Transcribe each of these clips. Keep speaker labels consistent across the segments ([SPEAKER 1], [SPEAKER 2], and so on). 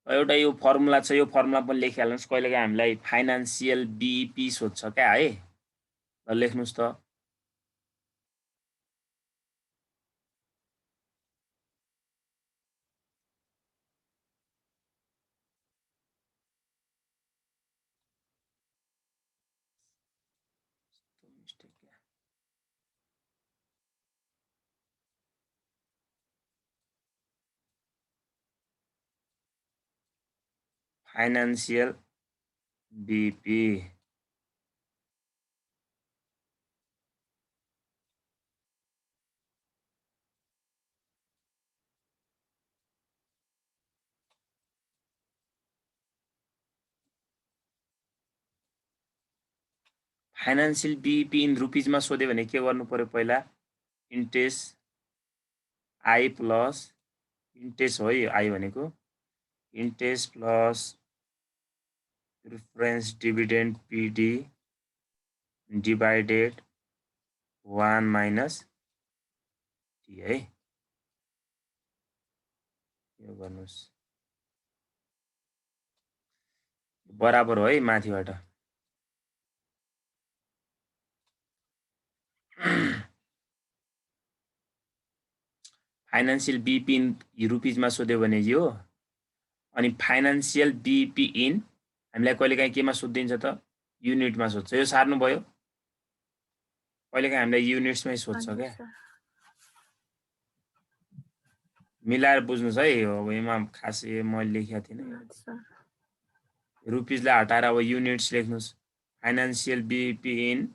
[SPEAKER 1] एउटा यो फर्मुला छ, यो फर्मुला पनि लेखिहाल्नुहोस्। कहिलेकाहीँ हामीलाई फाइनान्सियल बीईपी सोध्छ क्या है। ल लेख्नुहोस् त। Financial BEP financial BEP in रुपिजमा सोध्यो भने के गर्नु पर्यो? पहिला इन्ट्रेस्ट आई प्लस इन्ट्रेस्ट हो आई भनेको interest plus preference dividend PD divided 1 minus T है। यो गर्नुस् बराबर हो है माथिबाट। फाइनान्सियल बीईपी इन रुपिजमा सोध्यो भने यो, अनि फाइनान्सियल बीईपी इन हामीलाई कहिलेकाहीँ केमा सोधिदिन्छ त? युनिटमा सोध्छ। यो सार्नु भयो। कहिलेकाहीँ हामीलाई युनिट्समै सोध्छ क्या। मिलाएर बुझ्नुहोस् है। अब यसमा खास मैले लेखेको थिइनँ। रुपिजलाई हटाएर अब युनिट्स लेख्नुहोस्। Financial BEP in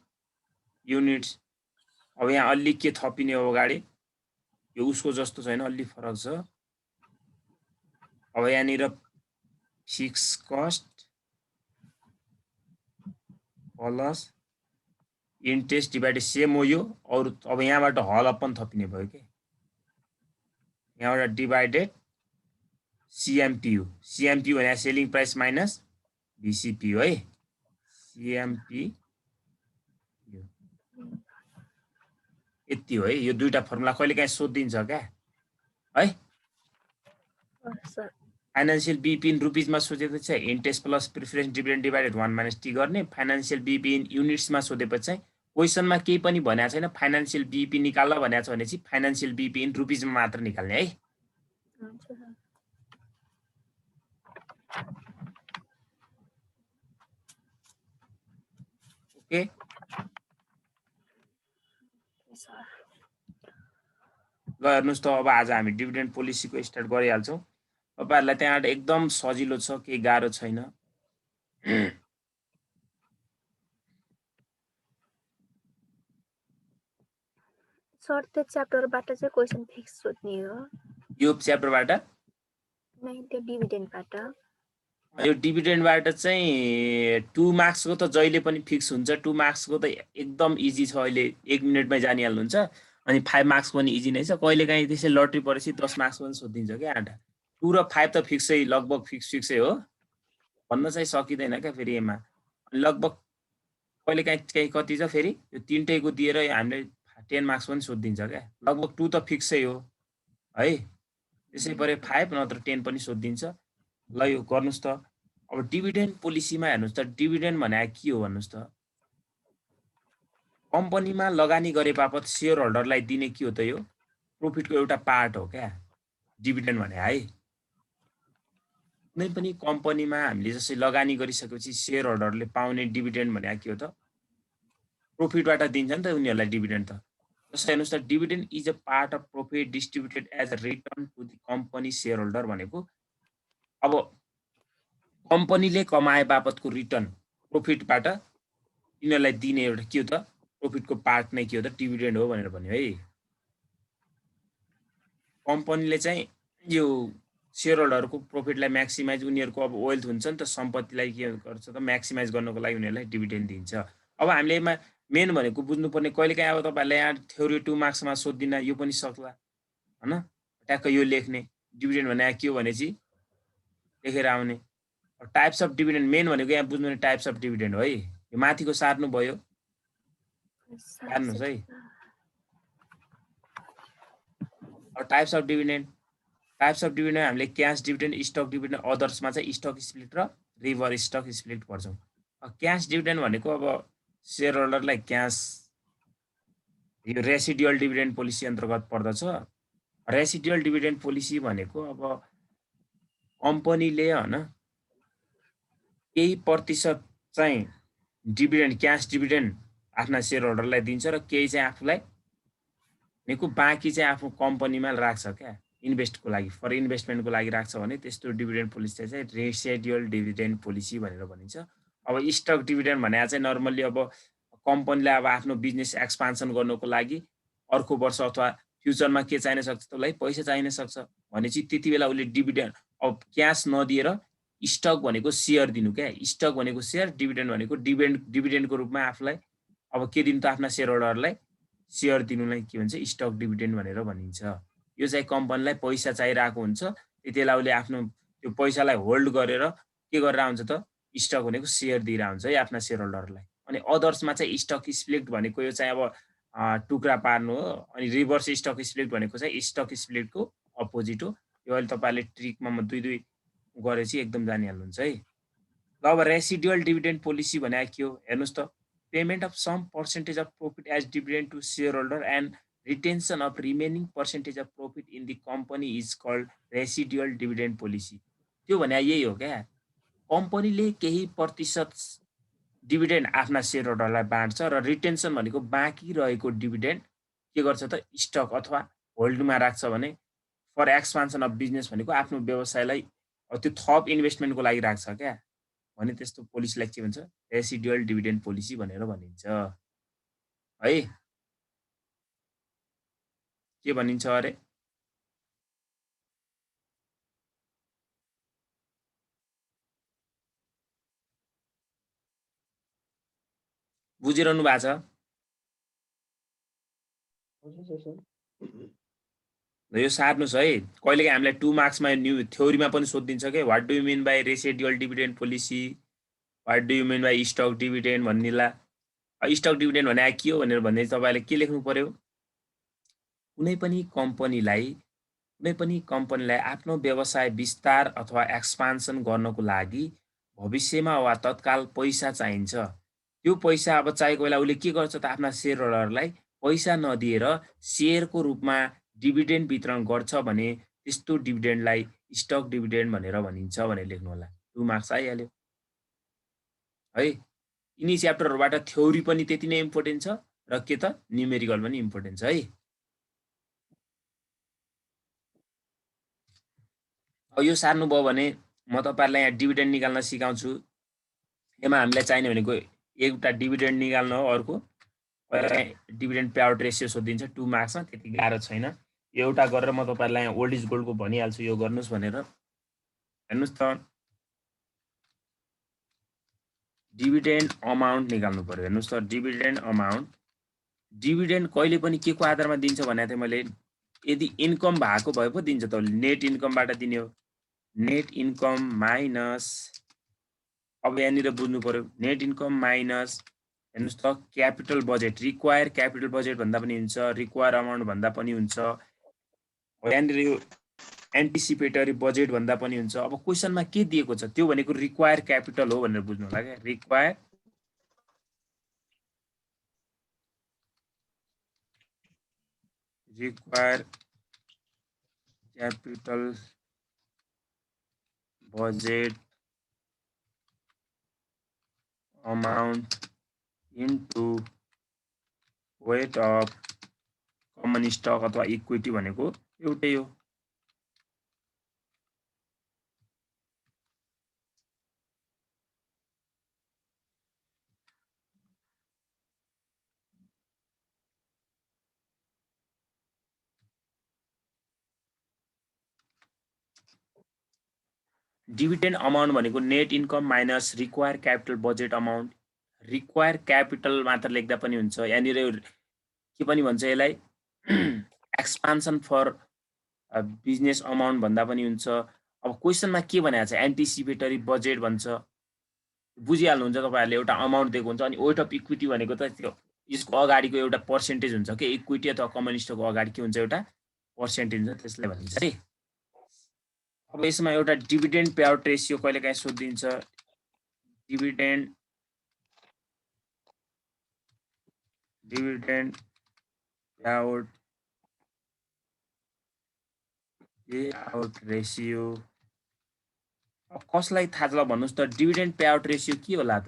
[SPEAKER 1] units. अब यहाँ अलि के थपिने हो अगाडि? यो उसको जस्तो छैन, अलि फरक छ। अब यहाँनिर fix cost plus interest divided same हो यो। और अब यहाँबाट हल अप पनि थपिने भयो कि। यहाँबाट डिभाइडेड सीएमपीयू। सीएमपीयू भने सेलिङ प्राइस माइनस बीसीपीयू है। सीएमपी यति हो है। यो दुईटा फर्मुला कहिलेकाहीँ सोधिदिन्छ क्या है। फाइनान्सियल बीईपी इन रुपिजमा सोधेको छ interest plus preference dividend divided 1 minus T गर्ने। फाइनान्सियल बीईपी इन युनिट्समा सोधेपछि चाहिँ क्वेसनमा केही पनि भनेको छैन। फाइनान्सियल बीईपी निकाल्न भनेको छ भनेपछि फाइनान्सियल बीईपी इन रुपिजमा मात्र निकाल्ने है। ओके। ल हेर्नुहोस् त, अब आज हामी डिभिडेन्ड पोलिसीको स्टार्ट गरिहाल्छौँ। तपाईहरुलाई त्यहाँबाट एकदम सजिलो छ, केही गाह्रो छैन।
[SPEAKER 2] सर त्यो च्याप्टरबाट चाहिँ क्वेशन फिक्स सोध्ने हो?
[SPEAKER 1] यो च्याप्टरबाट
[SPEAKER 2] नै, त्यो डिभिडेन्डबाट।
[SPEAKER 1] यो डिभिडेन्डबाट चाहिँ 2 मार्क्सको त जहिले पनि फिक्स हुन्छ। 2 मार्क्सको त एकदम इजी छ, अहिले 1 मिनेटमै जानिहाल्नुहुन्छ। अनि 5 मार्क्स पनि इजी नै छ। कहिलेकाहीँ त्यसै लटरी परेपछि 10 मार्क्स पनि सोधिदिन्छ क्या। 2 र 5 त फिक्सै, लगभग फिक्सै हो, भन्न चाहिँ सकिँदैन क्या फेरि यसमा। लगभग कहिलेकाहीँ कति छ फेरि यो तीनटैको दिएर हामीले 10 मार्क्स पनि सोधिदिन्छ क्या। लगभग 2 त फिक्सै हो है। त्यसै परे 5 नत्र 10 पनि सोधिदिन्छ। ल यो गर्नुहोस् त। अब डिभिडेन्ड पोलिसीमा हेर्नुहोस् त, डिभिडेन्ड भने के हो भन्नुहोस् त? कम्पनीमा लगानी गरे बापत सेयर होल्डरलाई दिने के हो त? यो प्रोफिटको एउटा पार्ट हो क्या डिभिडेन्ड भने है। कुनै पनि कम्पनीमा हामीले जसै लगानी गरिसकेपछि सेयर होल्डरले पाउने डिभिडेन्ड भने के हो त? प्रोफिटबाट दिन्छ नि त उनीहरूलाई डिभिडेन्ड त। जस्तै हेर्नुहोस् त, dividend is a part of profit distributed as a return to the company share holder भनेको अब कम्पनीले कमाए बापतको रिटर्न प्रोफिटबाट यिनीहरूलाई दिने एउटा के हो त? प्रोफिटको पार्ट नै के हो त? डिभिडेन्ड हो भनेर भन्यो है। कम्पनीले चाहिँ यो सेयर होल्डरको प्रोफिटलाई म्याक्सिमाइज, उनीहरूको अब वेल्थ हुन्छ नि त, सम्पत्तिलाई के गर्छ त म्याक्सिमाइज गर्नको लागि उनीहरूलाई डिभिडेन्ड दिन्छ। अब हामीले यसमा मेन भनेको बुझ्नुपर्ने, कहिलेकाहीँ अब तपाईँहरूले यहाँ थ्योरी 2 मार्क्समा सोधिदिन यो पनि सक्ला हैन। ट्याक्क यो लेख्ने डिभिडेन्ड भने के हो भनेपछि लेखेर आउने। टाइप्स अफ डिभिडेन्ड मेन भनेको यहाँ बुझ्नु टाइप्स अफ डिभिडेन्ड हो है। यो माथिको सार्नु भयो, सार्नुहोस् है। Types of dividend types of dividend हामीले क्यास डिभिडेन्ड, स्टक डिभिडेन्ड, अदर्समा चाहिँ स्टक स्प्लिट र रिभर स्टक स्प्लिट पर्छौँ। क्यास डिभिडेन्ड भनेको अब सेयर होल्डरलाई क्यास, यो रेसिडुअल डिभिडेन्ड पोलिसी अन्तर्गत पर्दछ। रेसिडुअल डिभिडेन्ड पोलिसी भनेको अब कम्पनीले हैन केही प्रतिशत चाहिँ डिभिडेन्ड, क्यास डिभिडेन्ड आफ्ना सेयर होल्डरलाई दिन्छ र केही चाहिँ आफूलाई भनेको बाँकी चाहिँ आफ्नो कम्पनीमा राख्छ क्या, इन्भेस्टको लागि, फर इन्भेस्टमेन्टको लागि राख्छ भने त्यस्तो डिभिडेन्ड पोलिसी चाहिँ रेसिडुअल डिभिडेन्ड पोलिसी भनेर भनिन्छ। अब स्टक डिभिडेन्ड भने चाहिँ नर्मल्ली अब कम्पनीले अब आफ्नो बिजनेस एक्सपान्सन गर्नको लागि अर्को वर्ष अथवा फ्युचरमा के चाहिन सक्छ, त्यसलाई पैसा चाहिन सक्छ भनेपछि त्यति बेला उसले डिभिडेन्ड अब क्यास नदिएर स्टक भनेको सेयर दिनु क्या, स्टक भनेको सेयर, डिभिडेन्ड भनेको डिभिडेन्डको रूपमा आफूलाई अब के दिनु त आफ्ना सेयर होल्डरलाई सेयर दिनुलाई के भन्छ, स्टक डिभिडेन्ड भनेर भनिन्छ। यो चाहिँ कम्पनीलाई पैसा चाहिरहेको हुन्छ, त्यति बेला उसले आफ्नो त्यो पैसालाई होल्ड गरेर के गरेर हुन्छ त, स्टक भनेको सेयर दिइरहेको हुन्छ है आफ्ना सेयर होल्डरलाई। अनि अदर्समा चाहिँ स्टक स्प्लिट भनेको यो चाहिँ अब टुक्रा पार्नु हो। अनि रिभर्स स्टक स्प्लिट भनेको चाहिँ स्टक स्प्लिटको अपोजिट हो। यो अहिले तपाईँहरूले ट्रिकमा म दुई गरेपछि एकदम जानिहाल्नुहुन्छ है। ल अब रेसिडुअल डिभिडेन्ड पोलिसी भने के हो हेर्नुहोस् त, payment of some percentage of profit as dividend to share holder and retention of remaining percentage of profit in the company is called residual dividend policy. त्यो भने यही हो क्या, कंपनीले केही प्रतिशत डिविडेन्ड आफ्ना शेयर होल्डरलाई बाँड्छ र रिटेन्सन भनेको बाँकी रहेको डिविडेन्ड के गर्छ त, स्टक अथवा होल्डमा राख्छ भने फर एक्सपान्सन अफ बिजनेस भनेको आफ्नो व्यवसायलाई त्यो थप इन्भेस्टमेन्टको लागि राख्छ क्या, भने त्यस्तो पोलिसीलाई के भन्छ, रेसिडुअल डिविडेन्ड पोलिसी भनेर भनिन्छ है। के भनिन्छ अरे, बुझिरहनु भएको छ? यो सार्नुहोस् है, कहिलेकाहीँ हामीलाई 2 मार्क्समा न्यू थ्योरीमा पनि सोधिदिन्छ के, what do you mean by residual dividend policy, what do you mean by stock dividend भन्नेला। स्टक डिविडेन्ड भने के हो भनेर भन्दै तपाईँले के लेख्नु पर्यो, कुनै पनि कम्पनीलाई आफ्नो व्यवसाय विस्तार अथवा एक्सपान्सन गर्नको लागि भविष्यमा वा तत्काल पैसा चाहिन्छ। त्यो पैसा अब चाहिएको बेला उसले के गर्छ त, आफ्ना सेयर होल्डरलाई पैसा नदिएर सेयरको रूपमा डिभिडेन्ड वितरण गर्छ भने त्यस्तो डिभिडेन्डलाई स्टक डिभिडेन्ड भनेर भनिन्छ भनेर लेख्नु होला। 2 मार्क्स आइहाल्यो है। यिनी च्याप्टरहरूबाट थ्योरी पनि त्यति नै इम्पोर्टेन्ट छ र के त न्युमेरिकल पनि इम्पोर्टेन्ट छ है। अब यो सार्नुभयो भने म तपाईँहरूलाई यहाँ डिभिडेन्ड निकाल्न सिकाउँछु। यसमा हामीलाई चाहिने भनेको एउटा डिभिडेन्ड निकाल्न हो, अर्को डिभिडेन्ड पेआउट रेसियो सोधिन्छ 2 मार्क्समा, त्यति गाह्रो छैन। एउटा गरेर म तपाईँहरूलाई यहाँ ओल्ड इज गोल्डको भनिहाल्छु यो गर्नुहोस् भनेर। हेर्नुहोस् त, डिभिडेन्ड अमाउन्ट निकाल्नु पर्यो। हेर्नुहोस् त, डिभिडेन्ड अमाउन्ट, डिभिडेन्ड कहिले पनि के को आधारमा दिन्छ भनेको थिएँ मैले, यदि इन्कम भएको भए पो दिन्छ त, नेट इन्कमबाट दिने हो। नेट इन्कम माइनस, अब यहाँनिर बुझ्नु पर्यो, नेट इन्कम माइनस हेर्नुहोस् त capital budget, require capital budget भन्दा पनि हुन्छ, रिक्वायर अमाउन्ट भन्दा पनि हुन्छ, यहाँनिर यो एन्टिसिपेटरी बजेट भन्दा पनि हुन्छ। अब क्वेसनमा के दिएको छ त्यो भनेको रिक्वायर क्यापिटल हो भनेर बुझ्नु होला क्या, require capital budget amount into weight of common stock अथवा इक्विटी भनेको एउटै हो। डिभिडेन्ड अमाउन्ट भनेको net income minus require capital budget amount. Require capital मात्र लेख्दा पनि हुन्छ, यहाँनिर के पनि भन्छ यसलाई, एक्सपान्सन फर बिजनेस अमाउन्ट भन्दा पनि हुन्छ। अब क्वेसनमा के भनेको छ, एन्टिसिपेटरी बजेट भन्छ, बुझिहाल्नुहुन्छ तपाईँहरूले। एउटा अमाउन्ट दिएको हुन्छ अनि वेट अफ इक्विटी भनेको त त्यो यसको अगाडिको एउटा पर्सेन्टेज हुन्छ कि, इक्विटी अथवा कमन स्टकको अगाडि के हुन्छ, एउटा पर्सेन्टेज हुन्छ, त्यसलाई भनिन्छ है। अब यसमा एउटा डिभिडेन्ड पेआउट रेसियो कहिलेकाहीँ सोधिन्छ डिभिडेन्ड पेआउट रेसियो कसलाई थाहा छ ल भन्नुस् त डिभिडेन्ड पेआउट रेसियो के होला त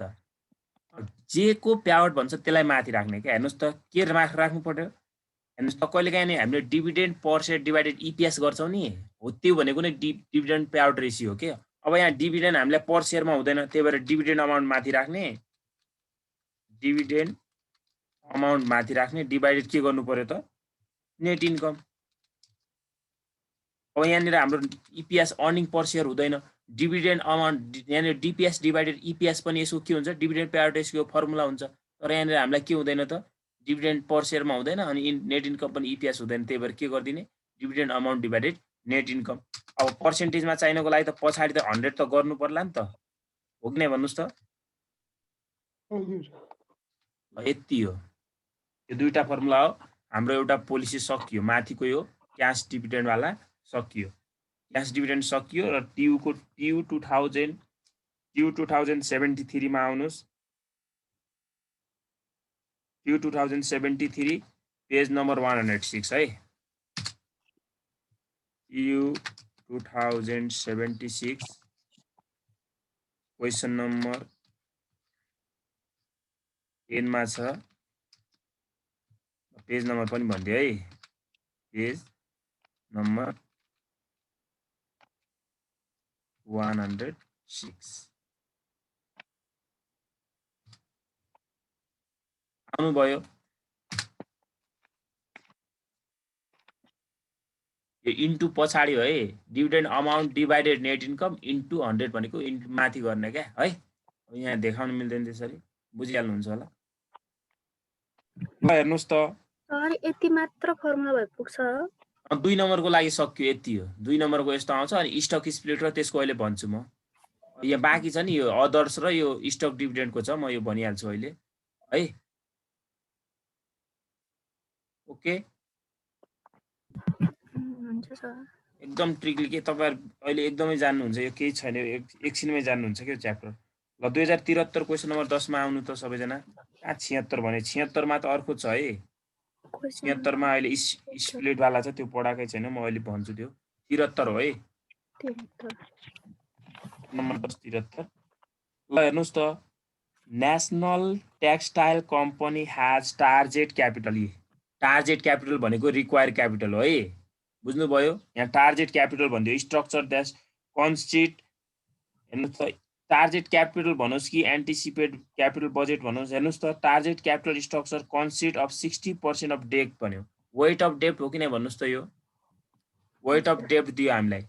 [SPEAKER 1] जे को पेआउट भन्छ त्यसलाई माथि राख्ने क्या हेर्नुस् त के राख्नु पर्यो हेर्नुस् त कहिलेकाहीँ नि हामीले dividend per share divided EPS गर्छौँ नि हो त्यो भनेको नै डिभिडेन्ड पेआउट रेसियो हो के अब यहाँ डिभिडेन्ड हामीलाई पर शेयरमा हुँदैन त्यही भएर डिभिडेन्ड अमाउन्ट माथि राख्ने डिभिडेन्ड अमाउन्ट माथि राख्ने डिभाइडेड के गर्नु पर्यो त नेट इन्कम अब यहाँनिर हाम्रो इपिएस अर्निङ पर शेयर हुँदैन डिभिडेन्ड अमाउन्ट यहाँनिर डिपिएस डिभाइडेड इपिएस पनि यसको के हुन्छ डिभिडेन्ड पेआउट रेसियोको फर्मुला हुन्छ तर यहाँनिर हामीलाई के हुँदैन त डिभिडेन्ड पर शेयरमा हुँदैन अनि नेट इन्कम पनि इपिएस हुँदैन त्यही भएर के गरिदिने dividend amount divided net income अब पर्सेन्टेजमा चाहिनको लागि त पछाडि त 100 त गर्नु पर्ला नि त हो कि नै भन्नुस् त यति हो यो दुईटा फर्मुला हो हाम्रो एउटा पोलिसी सकियो माथिको यो क्याश डिभिडेन्ड वाला सकियो क्याश डिभिडेन्ड सकियो र ट्यु 2073 मा आउनुस् ट्यु 2073 पेज नम्बर 106 है ट्यु 2076 क्वेशन नम्बर 10 मा छ पेज नम्बर पनि भन्दिए है पेज नम्बर 106 आउनु भयो यो इन्टु पछाडि हो है dividend amount divided net income into 100 भनेको इन्टु माथि गर्ने क्या है अब यहाँ देखाउन मिल्दैन त्यसरी बुझिहाल्नुहुन्छ होला ल हेर्नुस् त
[SPEAKER 2] सर यति मात्र फर्मुला भए पुग्छ
[SPEAKER 1] 2 नम्बरको लागि सकियो यति हो 2 नम्बरको यस्तो आउँछ अनि स्टक स्प्लिट र त्यसको अहिले भन्छु म यहाँ बाँकी छ नि यो अदर्स र यो स्टक डिभिडेन्डको छ म यो भनिहाल्छु अहिले है ओके
[SPEAKER 2] हुन्छ सर
[SPEAKER 1] एकदम ट्रिकली के तपाईहरु अहिले एकदमै जान्नुहुन्छ यो केही छैन एकछिनमै जान्नुहुन्छ के च्याप्टर ल 2073 क्वेशन नम्बर 10 मा आउनु त सबैजना 76 भने 76 मा त अर्को छ है 76 मा अहिले स्प्लिट वाला छ त्यो पढाकै छैन म अहिले भन्छु त्यो 73 हो है 73 नम्बर 10 73 ल हेर्नुस् त national textile company has target capital target capital भनेको रिक्वायर क्यापिटल हो है बुझ्नुभयो यहाँ टार्गेट क्यापिटल भन्दियो स्ट्रक्चर दैट कन्स्टिट्युट हेर्नुस् त टार्गेट क्यापिटल भन्नुस् कि एन्टिसिपेट क्यापिटल बजेट भन्नुस् हेर्नुस् त target capital structure consist of 60% of debt भन्यो वेट अफ डेट हो कि नै भन्नुस् त यो वेट अफ डेट दियो हामीलाई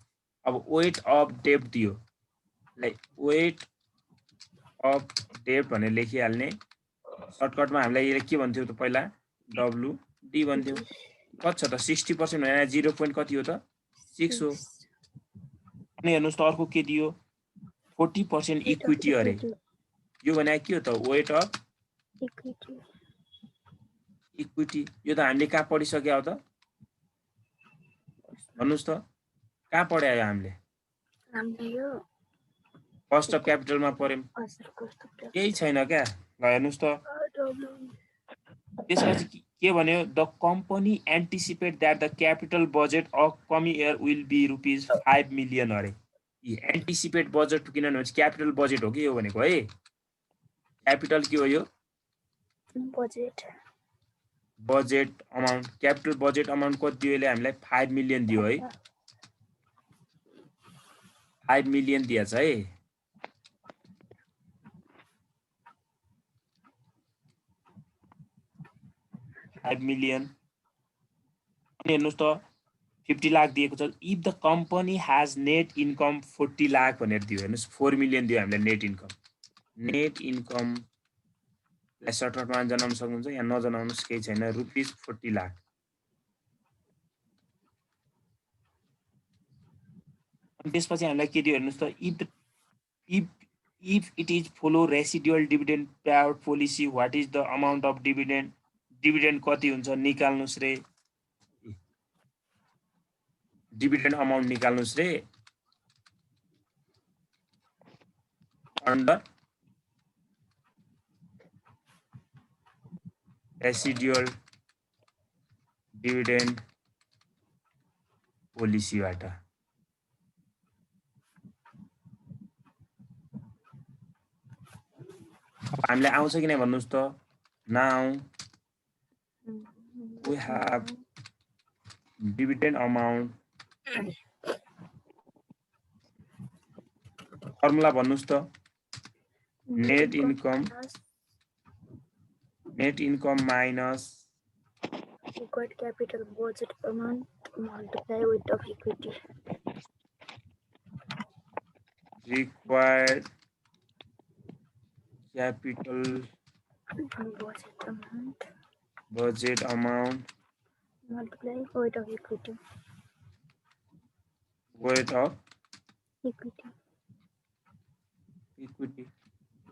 [SPEAKER 1] अब वेट अफ डेट दियो लाइक वेट अफ डेट भनेर लेखिहाल्ने सर्टकटमा हामीलाई यसले के भन्थ्यो त पहिला डब्लुडी भन्थ्यो कति छ त 60% भने 0 पोइन्ट कति हो त 6 हो अनि हेर्नुस् त अर्को के दियो 40% इक्विटी अरे यो भने के हो त वेट अफ इक्विटी यो त हामीले कहाँ पढिसक्यो हो त भन्नुस् त कहाँ पढ्यायो हामीले
[SPEAKER 2] यो
[SPEAKER 1] कस्ट अफ क्यापिटलमा पढ्यौं केही छैन क्या ल हेर्नुस् त त्यसपछि के भन्यो the company anticipate that the capital budget of coming year will be ₹5 million अरे एन्टिसिपेट बजेट किनभने क्यापिटल बजेट हो कि यो भनेको है क्यापिटल के हो यो budget amount capital budget amount कति दियो यसले हामीलाई 5 मिलियन दियो है 5 मिलियन दिएछ है $5 मिलियन हेर्नुस् त 50 लाख दिएको छ if the company has net income 40 lakh भनेर दियो हेर्नुस् 4 मिलियन दियो हामीलाई नेट इन्कम लाई सर्टकटमा जनाउन सक्नुहुन्छ यहाँ नजनाउनुस् केही छैन ₹40 लाख अनि त्यसपछि हामीलाई के दियो हेर्नुस् त if it is follow residual dividend payout policy what is the amount of dividend कति हुन्छ निकाल्नुस् रे डिभिडेन्ड अमाउन्ट निकाल्नुस् रे under residual dividend policy बाट हामीलाई आउँछ कि नै भन्नुस् त now we have dividend amount formula भन्नुस् त net income minus
[SPEAKER 2] required capital budget amount multiply with of equity.
[SPEAKER 1] Required capital budget amount
[SPEAKER 2] multiply weight of equity.
[SPEAKER 1] Weight of equity.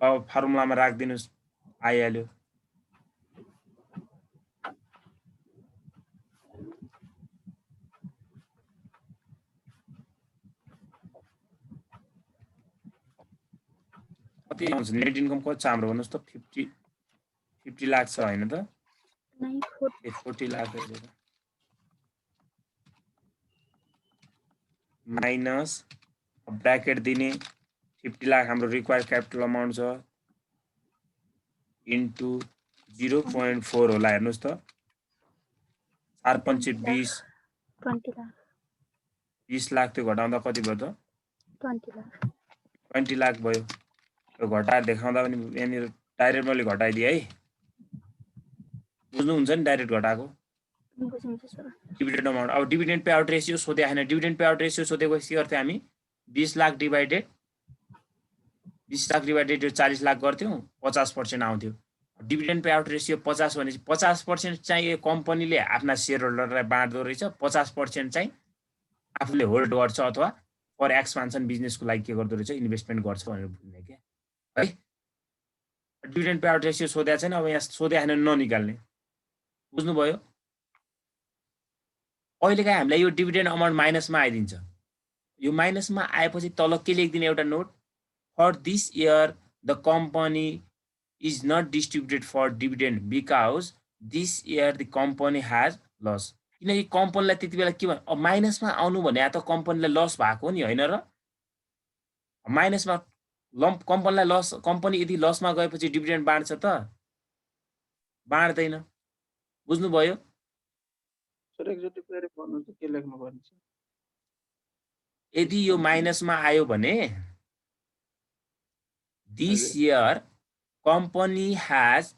[SPEAKER 1] अब फर्मुलामा राख्दिनुस् आइहाल्यो कति आउँछ नेट इन्कम कति छ हाम्रो भन्नुस् त 50 लाख छ हैन त 40 लाख माइनस ब्रैकेट दिने 50 लाख हाम्रो रिक्वायर्ड क्यापिटल अमाउन्ट छ इन्टु 0.4 होला हेर्नुस् त 4 5 20 20 लाख त्यो घटाउँदा कति भयो त 20 लाख भयो त्यो घटाएर देखाउँदा पनि यहाँनिर डाइरेक्ट मैले घटाइदिए है बुझ्नुहुन्छ नि डाइरेक्ट घटाएको डिभिडेन्ड अमाउन्ट अब डिभिडेन्ड पे आउट रेशियो सोधे हैन डिभिडेन्ड पे आउट रेशियो सोधेपछि गर्थे हामी 20 लाख डिवाइडेड 40 लाख गर्थ्यौं 50% आउँथ्यो डिभिडेन्ड पे आउट रेशियो 50 भनेपछि 50% चाहिँ कम्पनीले आफ्ना शेयर होल्डरलाई बाँड्दो रहेछ 50% चाहिँ आफूले होल्ड गर्छ अथवा फर एक्सपान्सन बिजनेसको लागि के गर्दो रहेछ इन्भेस्टमेन्ट गर्छ भनेर बुझ्ने के है डिभिडेन्ड पे आउट रेशियो सोधेको छैन अब यहाँ सोधे हैन ननिकाल्ने बुझ्नुभयो अहिलेका हामीलाई यो डिभिडेन्ड अमाउन्ट माइनसमा आइदिन्छ यो माइनसमा आएपछि तल के लेख्दिने एउटा note for this year the company is not distributed for dividend because this year the company has loss किनकि कम्पनीलाई त्यतिबेला के अब माइनसमा आउनु भने त कम्पनीलाई लस भएको नि हैन र माइनसमा कम्पनीलाई लस कम्पनी यदि लसमा गएपछि डिभिडेन्ड बाँड्छ त बाँड्दैन बुझ्नु भयो
[SPEAKER 3] सर एकचोटी फेरि भन्नु त के लेख्नु पर्छ
[SPEAKER 1] यदि यो माइनसमा आयो भने this year company has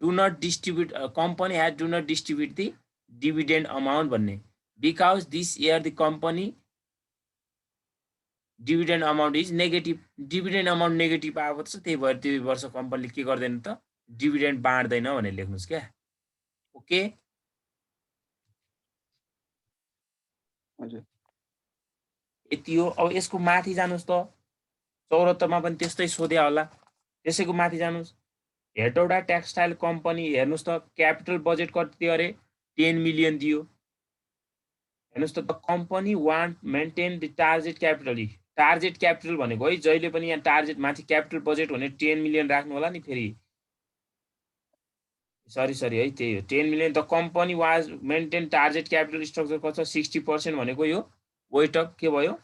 [SPEAKER 1] do not distribute the dividend amount भन्ने because this year the company dividend amount is negative dividend amount negative आएको छ त्यही भएर त्यो वर्ष कम्पनीले के गर्दैन त डिभिडेन्ड बाँड्दैन भनेर लेख्नुस् क्या ओके
[SPEAKER 3] हजुर
[SPEAKER 1] यति हो अब यसको माथि जानुस् त 74 मा पनि त्यस्तै सोध्या होला त्यसैको माथि जानुस् हेटौडा टेक्सटाइल कम्पनी हेर्नुस् त क्यापिटल बजेट कति दियो अरे 10 मिलियन दियो हेर्नुस् त the company want maintain the target capital भनेको है जहिले पनि यहाँ टार्गेट माथि क्यापिटल बजेट भने 10 मिलियन राख्नु होला नि फेरि सरी है त्यही हो 10 million the company was maintain target capital structure कति छ 60% भनेको यो वेट अफ के भयो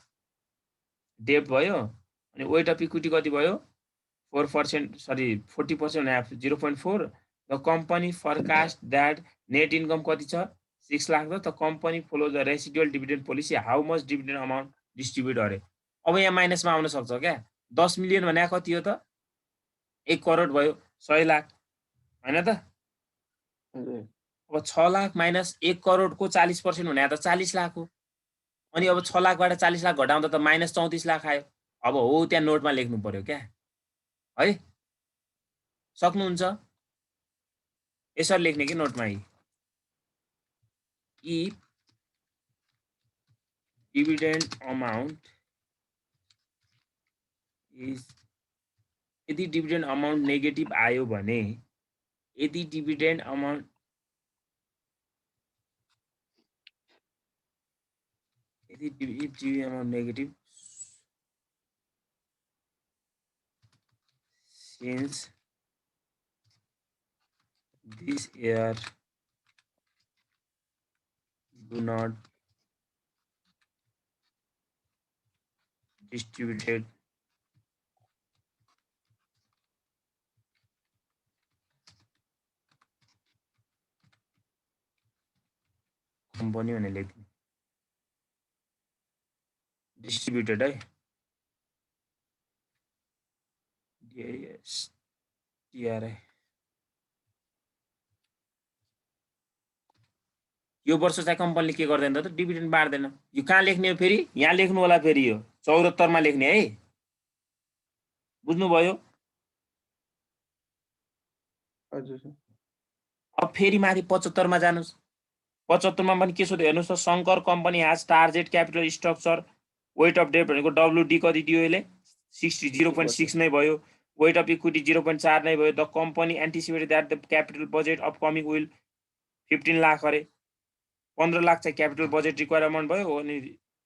[SPEAKER 1] डेब्ट भयो अनि वेट अफ इक्विटी कति भयो 4% sorry 40% half 0.4 the company forecast that net income कति छ 6 lakh the company follow the residual dividend policy how much dividend amount distribute अरे अब यहाँ माइनसमा आउन सक्छ क्या 10 मिलियन भने कति हो त 1 करोड भयो 100 लाख हैन त अब 6 लाख माइनस 1 करोडको 40% भने त 40 लाख हो अनि अब 6 लाखबाट 40 लाख घटाउँदा त माइनस 34 लाख आयो अब हो त्यहाँ नोटमा लेख्नु पर्यो क्या है सक्नुहुन्छ यसरी लेख्ने कि नोटमा if dividend amount is यदि डिभिडेन्ड अमाउन्ट नेगेटिभ आयो भने यदि dividend amount if dividend amount negative since this year do not distributed company भनेर लेख्नु distributed है DISTRI यो वर्ष चाहिँ कम्पनीले के गर्दैन त डिभिडेन्ड बाँड्दैन यो कहाँ लेख्ने हो फेरि यहाँ लेख्नु होला फेरि यो 74 मा लेख्ने है बुझ्नुभयो
[SPEAKER 3] हजुर सर
[SPEAKER 1] अब फेरि माथि 75 मा जानुस् 75 मा पनि के सोध्यो हेर्नुस् त Shankar company has target capital structure weight of debt भनेको WD कति दियो यसले 0.6 नै भयो वेट अफ इक्विटी 0.4 नै भयो the company anticipated that the capital budget upcoming will 15 lakh अरे 15 लाख चाहिँ क्यापिटल बजेट रिक्वायरमेन्ट भयो अनि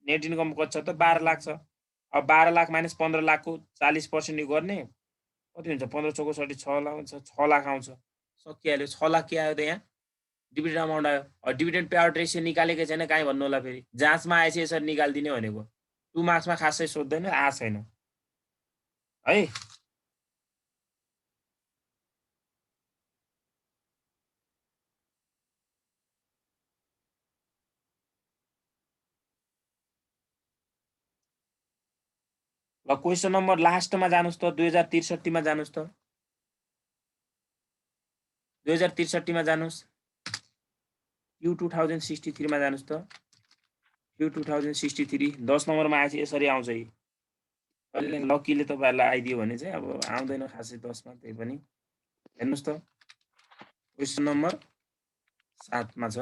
[SPEAKER 1] नेट इन्कम कति छ त 12 लाख छ अब 12 लाख माइनस 15 लाखको 40% गर्ने कति हुन्छ 15 चौको 6 लाख हुन्छ 6 लाख आउँछ सकिहाल्यो 6 लाख के आयो त यहाँ डिभिडेन्ड अमाउन्ट आयो डिभिडेन्ड पे आउट रेसियो निकालेकै छैन काहीँ भन्नु होला फेरि जाँचमा आएछ यसरी निकाल्दिने भनेको 2 मार्क्समा खासै सोध्दैन आ छैन है ल क्वेशन नम्बर लास्टमा जानुस् त 2063 मा जानुस् त 2063 मा जानुस् Q 2063 मा जानुस् त Q 2063 10 नम्बरमा आएछ यसरी आउँछ है अहिले लकीले तपाईहरुलाई आइदियो भने चाहिँ अब आउँदैन खासै 10 मा त्यही पनि हेर्नुस् त क्वेशन नम्बर 7 मा छ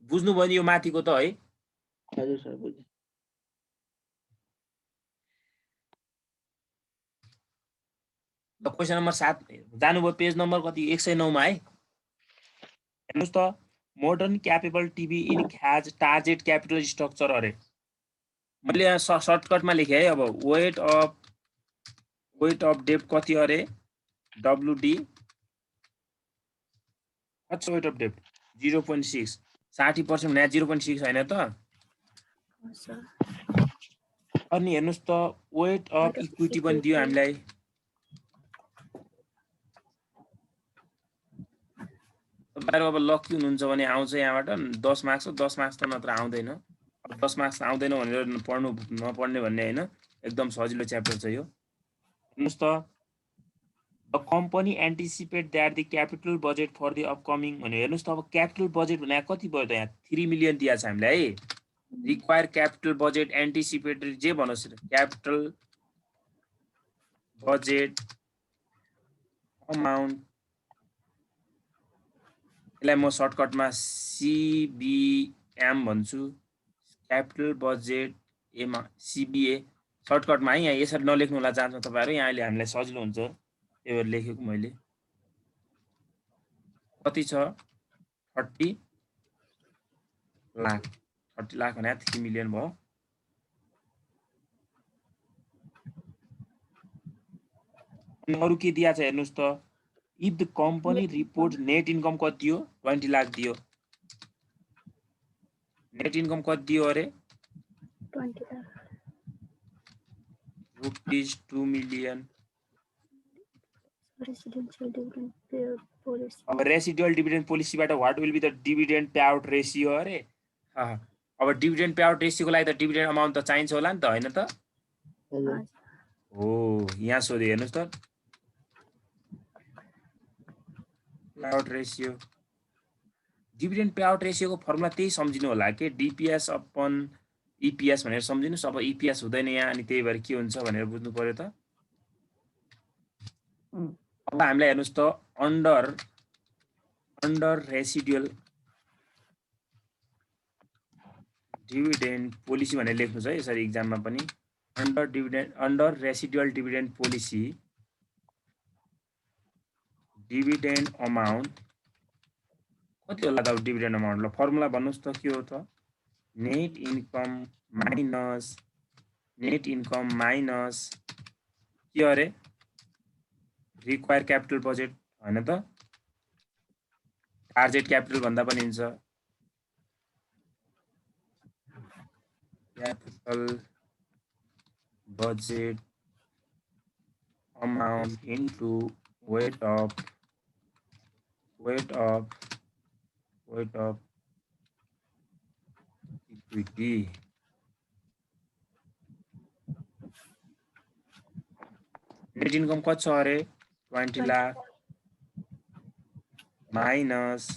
[SPEAKER 1] बुझ्नु भयो नि यो माथिको त है
[SPEAKER 3] हजुर सर बुझेँ
[SPEAKER 1] ल क्वेशन नम्बर 7 जानुभयो पेज नम्बर कति 109 मा है हेर्नुस् त modern capable TV in has target capital structure अरे मैले यहाँ सर्टकटमा लेखे है अब वेट अफ डेट कति अरे WD कति वेट अफ डेट 0.6 60% भने 0.6 हैन त अनि हेर्नुस् त वेट अफ इक्विटी पनि दियो हामीलाई तपाईहरु अब लकी हुनुहुन्छ भने आउँछ यहाँबाट 10 मार्क्स हो 10 मार्क्स त नत्र आउँदैन अब 10 मार्क्स आउँदैन भनेर पढ्नु नपढ्ने भन्ने हैन एकदम सजिलो च्याप्टर छ यो हेर्नुस् त the company anticipate that the capital budget for the upcoming भने हेर्नुस् त अब क्यापिटल बजेट भने कति भयो त यहाँ 3 मिलियन दिया छ हामीलाई है रिक्वायर क्यापिटल बजेट एन्टिसिपेटेड जे भनोस् क्यापिटल बजेट अमाउन्ट यसलाई म सर्टकटमा CBM भन्छु क्यापिटल बजेट एमा CBA सर्टकटमा है यहाँ यसरी नलेख्नु होला जान्छ तपाईहरु यहाँ अहिले हामीलाई सजिलो हुन्छ त्यही भएर लेखेको मैले कति छ 30 लाख 30 लाख भने 3 मिलियन भयो अनि अरु के दिया छ हेर्नुस् त if the company reports net income कति दियो 20 लाख दियो नेट इन्कम कति दियो अरे
[SPEAKER 2] 20 lakh
[SPEAKER 1] rupees 2 million
[SPEAKER 2] residential dividend payout policy
[SPEAKER 1] अब रेसिडुअल डिभिडेन्ड पोलिसीबाट what will be the dividend payout ratio अरे अब डिभिडेन्ड पेआउट रेशियोको लागि त डिभिडेन्ड अमाउन्ट त चाहिन्छ होला नि त हैन त हो यहाँ सोधे हेर्नुस् त पेआउट रेशियो डिभिडेन्ड पेआउट रेशियोको फर्मुला त्यही सम्झिनु होला के DPS अपन EPS भनेर सम्झिनुस् अब EPS हुँदैन यहाँ अनि त्यही भएर के हुन्छ भनेर बुझ्नु पर्यो त अब हामीलाई हेर्नुस् त अन्डर रेसिडुअल डिभिडेन्ड पोलिसी भनेर लेख्नुस् है यसरी एक्जाममा पनि under residual dividend policy dividend amount कति होला त डिभिडेन्ड अमाउन्ट ल फर्मुला भन्नुस् त के हो त नेट इन्कम माइनस के अरे रिक्वायर क्यापिटल बजेट हैन त टार्गेट क्यापिटल भन्दा पनि हुन्छ capital budget amount into weight of equity. Net income कति छ अरे 20 लाख माइनस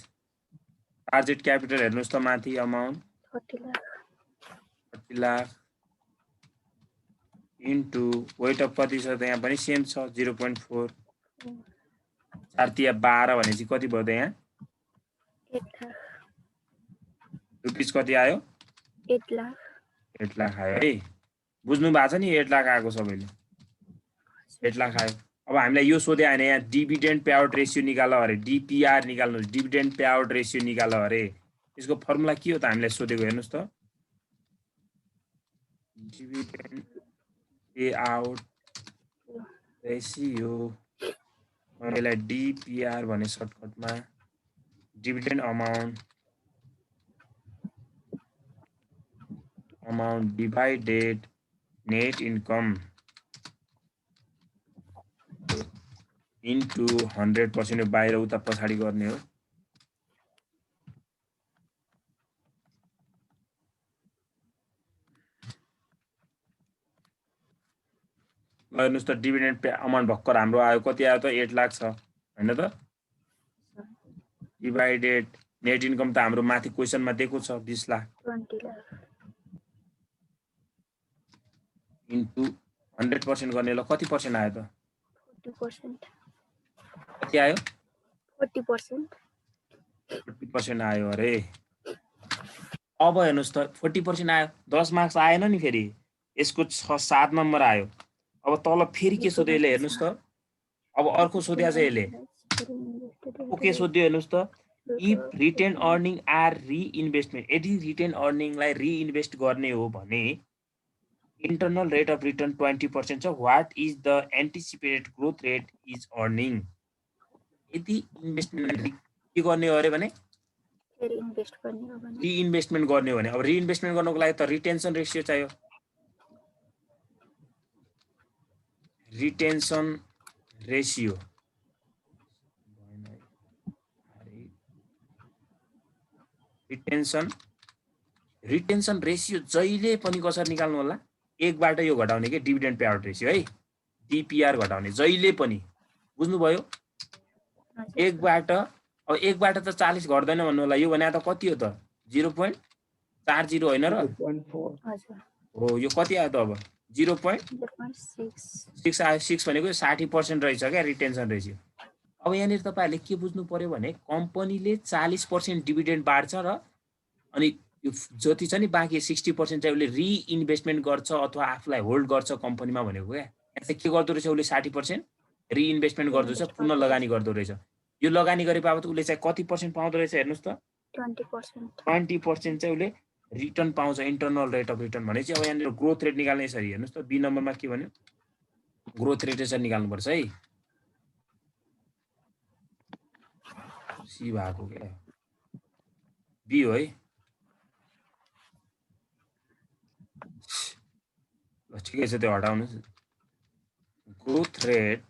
[SPEAKER 1] टार्गेट क्यापिटल हेर्नुस् त माथि amount 30 lakh into weight of कति छ त यहाँ पनि सेम छ 0.4 4 तिया 12 भनेपछि कति भयो त यहाँ
[SPEAKER 2] 8 लाख
[SPEAKER 1] रुपीस कति आयो
[SPEAKER 2] 8 लाख
[SPEAKER 1] 8 लाख आयो है बुझ्नु भएको छ नि 8 लाख आएको सबैले 8 लाख आयो अब हामीलाई यो सोधे हैन यहाँ डिभिडेन्ड पेआउट रेशियो निकाल अरे डीपीआर निकाल्नुस् डिभिडेन्ड पेआउट रेशियो निकाल अरे यसको फर्मुला के हो त हामीलाई सोधेको हेर्नुस् त डिभिडेन्ड पेआउट रेशियो यसलाई डीपीआर भने सर्टकटमा dividend amount divided net income into 100% बाहिर उता पछाडि गर्ने हो हेर्नुस् त डिभिडेन्ड अमाउन्ट भर्खर हाम्रो आयो कति आयो त 8 लाख छ हैन त डिभाइडेड नेट इन्कम त हाम्रो माथि क्वेशनमा दिएको छ 20 लाख
[SPEAKER 2] 20 लाख
[SPEAKER 1] इन्टु 100% गर्ने ल कति पर्सेन्ट आयो त
[SPEAKER 2] 40%
[SPEAKER 1] कति आयो
[SPEAKER 2] 40%
[SPEAKER 1] 40% आयो अरे अब हेर्नुस् त 40% आयो 10 मार्क्स आएन नि फेरि यसको 6-7 नम्बर आयो अब तल फेरि के सोध्यो यसले हेर्नुस् त अब अर्को सोध्या छ यसले के सोध्यो हेर्नुस् त इफ रिटेन अर्निङ आर रिइन्भेस्टमेन्ट यदि रिटेन अर्निङलाई रिइन्भेस्ट गर्ने हो भने internal rate of return 20% छ what is the anticipated growth rate is earning यदि इन्भेस्टमेन्ट के गर्ने हो अरे भने रिइन्भेस्टमेन्ट गर्ने हो भने अब रिइन्भेस्टमेन्ट गर्नको लागि त रिटेन्सन रेशियो चाहियो रिटेन्सन रेशियो रिटेन्सन रेशियो जहिले पनि कसरी निकाल्नु होला एकबाट यो घटाउने के डिभिडेन्ड पेआउट रेशियो है डीपीआर घटाउने जहिले पनि बुझ्नुभयो एकबाट अब एकबाट त 40 घट्दैन भन्नु होला यो भने त कति हो त 0.40 हैन र
[SPEAKER 3] 0.4
[SPEAKER 1] हो यो कति आयो त अब 0.6 आयो 6 भनेको 60% रहेछ क्या रिटेन्सन रेशियो अब यहाँनिर तपाईहरुले के बुझ्नु पर्यो भने कम्पनीले 40% डिभिडेन्ड बाड्छ र अनि यो जति छ नि बाँकी 60% चाहिँ उसले रिइन्भेस्टमेन्ट गर्छ अथवा आफूलाई होल्ड गर्छ कम्पनीमा भनेको क्या यहाँ चाहिँ के गर्दो रहेछ उसले 60% रिइन्भेस्टमेन्ट गर्दो रहेछ पुनः लगानी गर्दो रहेछ यो लगानी गरे बापत उसले चाहिँ कति पर्सेन्ट पाउँदो रहेछ हेर्नुस् त 20% चाहिँ उसले रिटर्न पाउँछ इन्टरनल रेट अफ रिटर्न भने चाहिँ अब यहाँनिर ग्रोथ रेट निकाल्ने यसरी हेर्नुस् त बी नम्बरमा के भन्यो ग्रोथ रेट यसरी निकाल्नुपर्छ है सी भएको के बी हो है ठिकै छ त्यो हटाउनुस् ग्रोथ रेट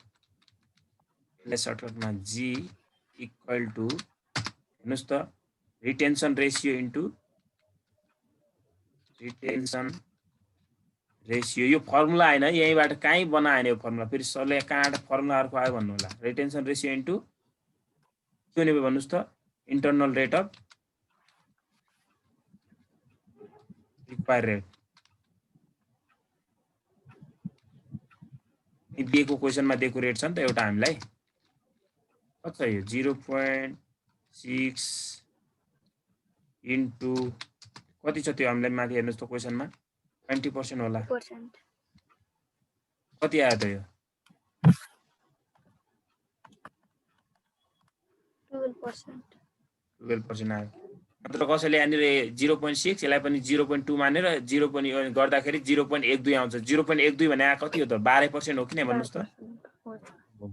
[SPEAKER 1] सर्टकटमा जी इक्वल टु हेर्नुस् त retention ratio into retention ratio यो फर्मुला हैन यहीबाट कहीँ बनाएन यो फर्मुला फेरि सरले कहाँबाट फर्मुला अर्को आयो भन्नु होला रिटेन्सन रेशियो इन्टु के हुने भयो भन्नुस् त internal rate of require rate दिएको क्वेशनमा दिएको रेट छ नि त एउटा हामीलाई कति छ यो 0.6 इन्टु कति छ त्यो हामीलाई माथि हेर्नुस् त क्वेशनमा 20% होला कति आयो त यो 12% आयो नत्र कसैले यहाँनिर 0.6 यसलाई पनि 0.2 मानेर 0 पनि गर्दाखेरि 0.12 आउँछ 0.12 भने कति हो त 12% हो कि नै भन्नुस् त
[SPEAKER 2] 12%.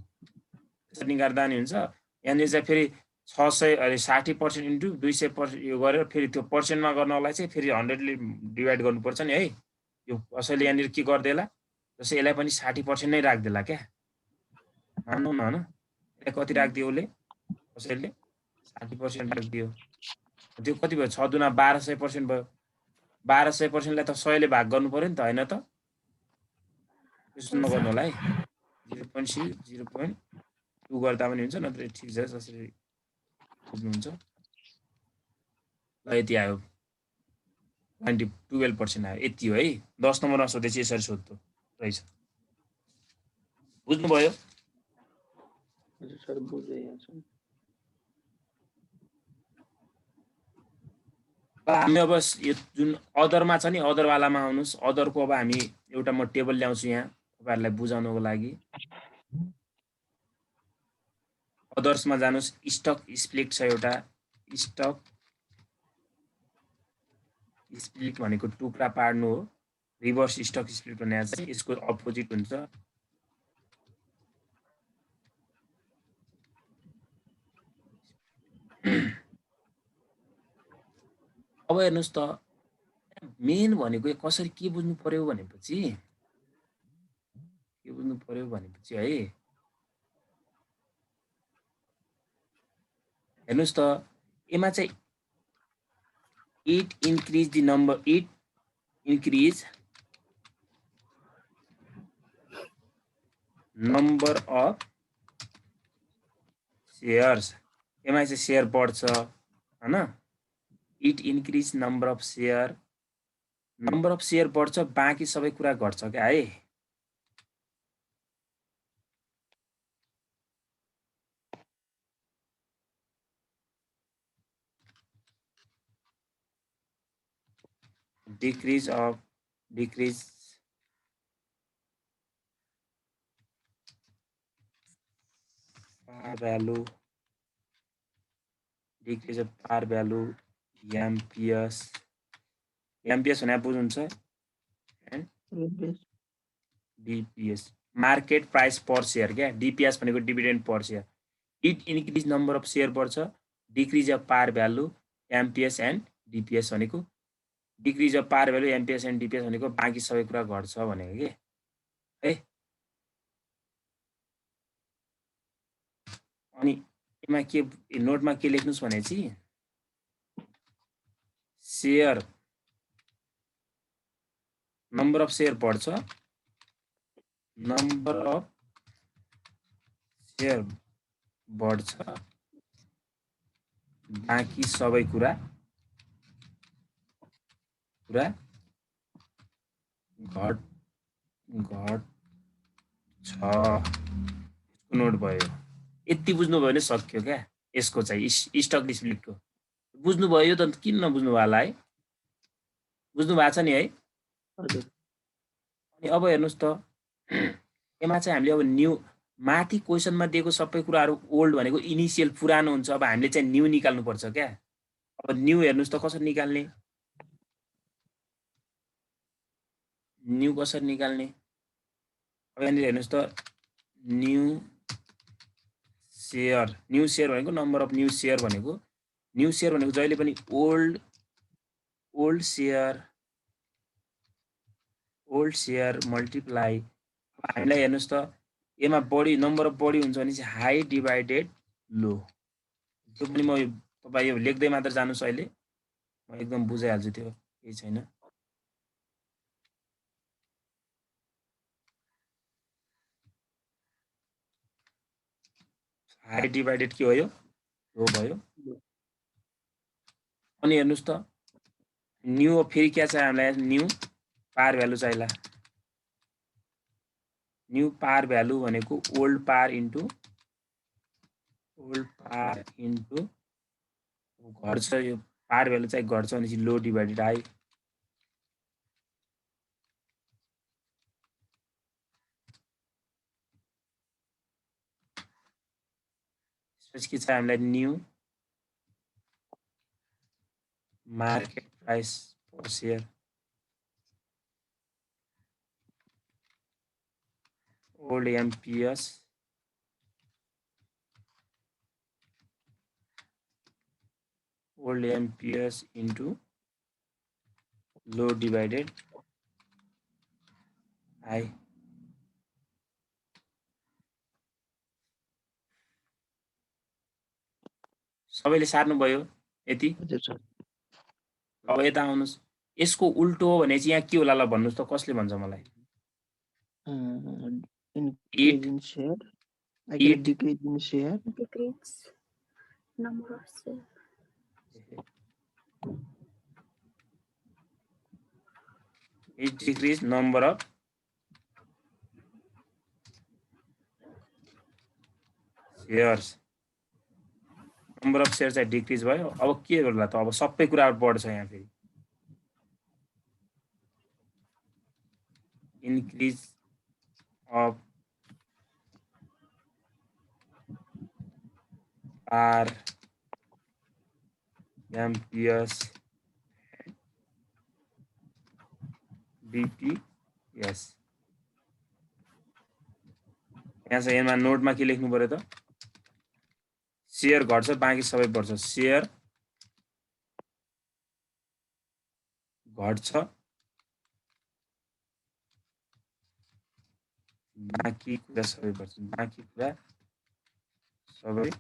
[SPEAKER 1] त्यसरी गर्दा नि हुन्छ यहाँनिर चाहिँ फेरि 600 अरे 60% इन्टु 200% यो गरेर फेरि त्यो पर्सेन्टमा गर्नलाई चाहिँ फेरि 100 ले डिभाइड गर्नुपर्छ नि है यो कसैले यहाँनिर के गर्देला जस्तै यसलाई पनि 60% नै राख्देला क्या मानौँ न हैन यसलाई कति राख्दियो उसले कसैले 60% राख्दियो त्यो कति भयो 6 दुना 1200% भयो 1200% लाई त 100 ले भाग गर्नु पर्यो नि त हैन त त्यसो नगर्नु होला है 0.6 0.2 गर्दा पनि हुन्छ नत्र ठिक छ जसरी बुझ्नुहुन्छ ल यति आयो 12% आयो यति हो है 10 नम्बरमा सोधेपछि यसरी सोध्दो रहेछ बुझ्नुभयो
[SPEAKER 3] हजुर सर बुझेँ यहाँ
[SPEAKER 1] हामी अब यो जुन अदरमा छ नि अदरवालामा आउनुस् अदरको अब हामी एउटा म टेबल ल्याउँछु यहाँ तपाईहरुलाई बुझाउनको लागि अदर्समा जानुस् स्टक स्प्लिट छ एउटा स्टक स्प्लिट भनेको टुक्रा पार्नु हो रिभर्स स्टक स्प्लिट भनेको चाहिँ यसको अपोजिट हुन्छ अब हेर्नुस् त मेन भनेको कसरी के बुझ्नु पर्यो भनेपछि है हेर्नुस् त यसमा चाहिँ it increase number of shares यसमा चाहिँ शेयर बढ्छ हैन it increase number of share बढ्छ बाँकी सबै कुरा घट्छ क्या है decrease par value MPS भने बुझ्नुहुन्छ and DPS market price per share क्या DPS भनेको dividend per share it increase number of share बढ्छ decrease of par value MPS and DPS भनेको decrease of par value MPS and DPS भनेको बाँकी सबै कुरा घट्छ भनेको के है अनि यसमा के नोटमा के लेख्नुस् भनेपछि शेयर नम्बर अफ शेयर बढ्छ नम्बर अफ शेयर बढ्छ बाँकी सबै कुरा घट्छ नोट भयो यति बुझ्नु भयो भने सक्यो क्या यसको चाहिँ स्टक स्प्लिटको बुझ्नु भयो त किन नबुझ्नु होला है बुझ्नु भएको छ नि है
[SPEAKER 3] हजुर
[SPEAKER 1] अनि अब हेर्नुस् त यसमा चाहिँ हामीले अब न्यू माथि क्वेशनमा दिएको सबै कुराहरु ओल्ड भनेको इनिशियल पुरानो हुन्छ अब हामीले चाहिँ न्यू निकाल्नु पर्छ क्या अब न्यू हेर्नुस् त कसरी निकाल्ने न्यू कसरी निकाल्ने अब यहाँनिर हेर्नुस् त न्यू शेयर भनेको नम्बर अफ न्यू शेयर भनेको जहिले पनि ओल्ड शेयर मल्टिप्लाई हामीलाई हेर्नुस् त यसमा बढी नम्बर अफ बढी हुन्छ भने चाहिँ हाई डिभाइडेड लो त्यो पनि म तपाई यो लेख्दै मात्र जानुस् अहिले म एकदम बुझाइहाल्छु त्यो केही छैन हाई डिभाइडेड के भयो लो भयो अनि हेर्नुस् त न्यू फेरि के छ हामीलाई न्यू पार भ्यालु चाहिला न्यू पार भ्यालु भनेको ओल्ड पार इन्टु घट्छ यो पार भ्यालु चाहिँ घट्छ भनेपछि लो डिभाइडेड हाई त्यसपछि के छ हामीलाई new market price per share old MPS into low divided high. सबैले सार्नुभयो यति?
[SPEAKER 3] हजुर सर।
[SPEAKER 1] अब यता आउनुस्। यसको उल्टो हो भने चाहिँ यहाँ के होला ल भन्नुस् त, कसले भन्छ मलाई?
[SPEAKER 3] Increase in share. I can decrease in share.
[SPEAKER 2] Decrease number of share.
[SPEAKER 1] It decrease number of shares. Number of shares चाहिँ डिक्रिज भयो। अब के होला त? अब सबै कुरा बढ्छ यहाँ फेरि। Increase of per MPS BPS। यहाँ चाहिँ यसमा नोटमा के लेख्नु पर्यो त? शेयर घट्छ, बाँकी सबै बढ्छ। शेयर घट्छ, बाँकी कुरा सबै बढ्छ। बाँकी कुरा सबै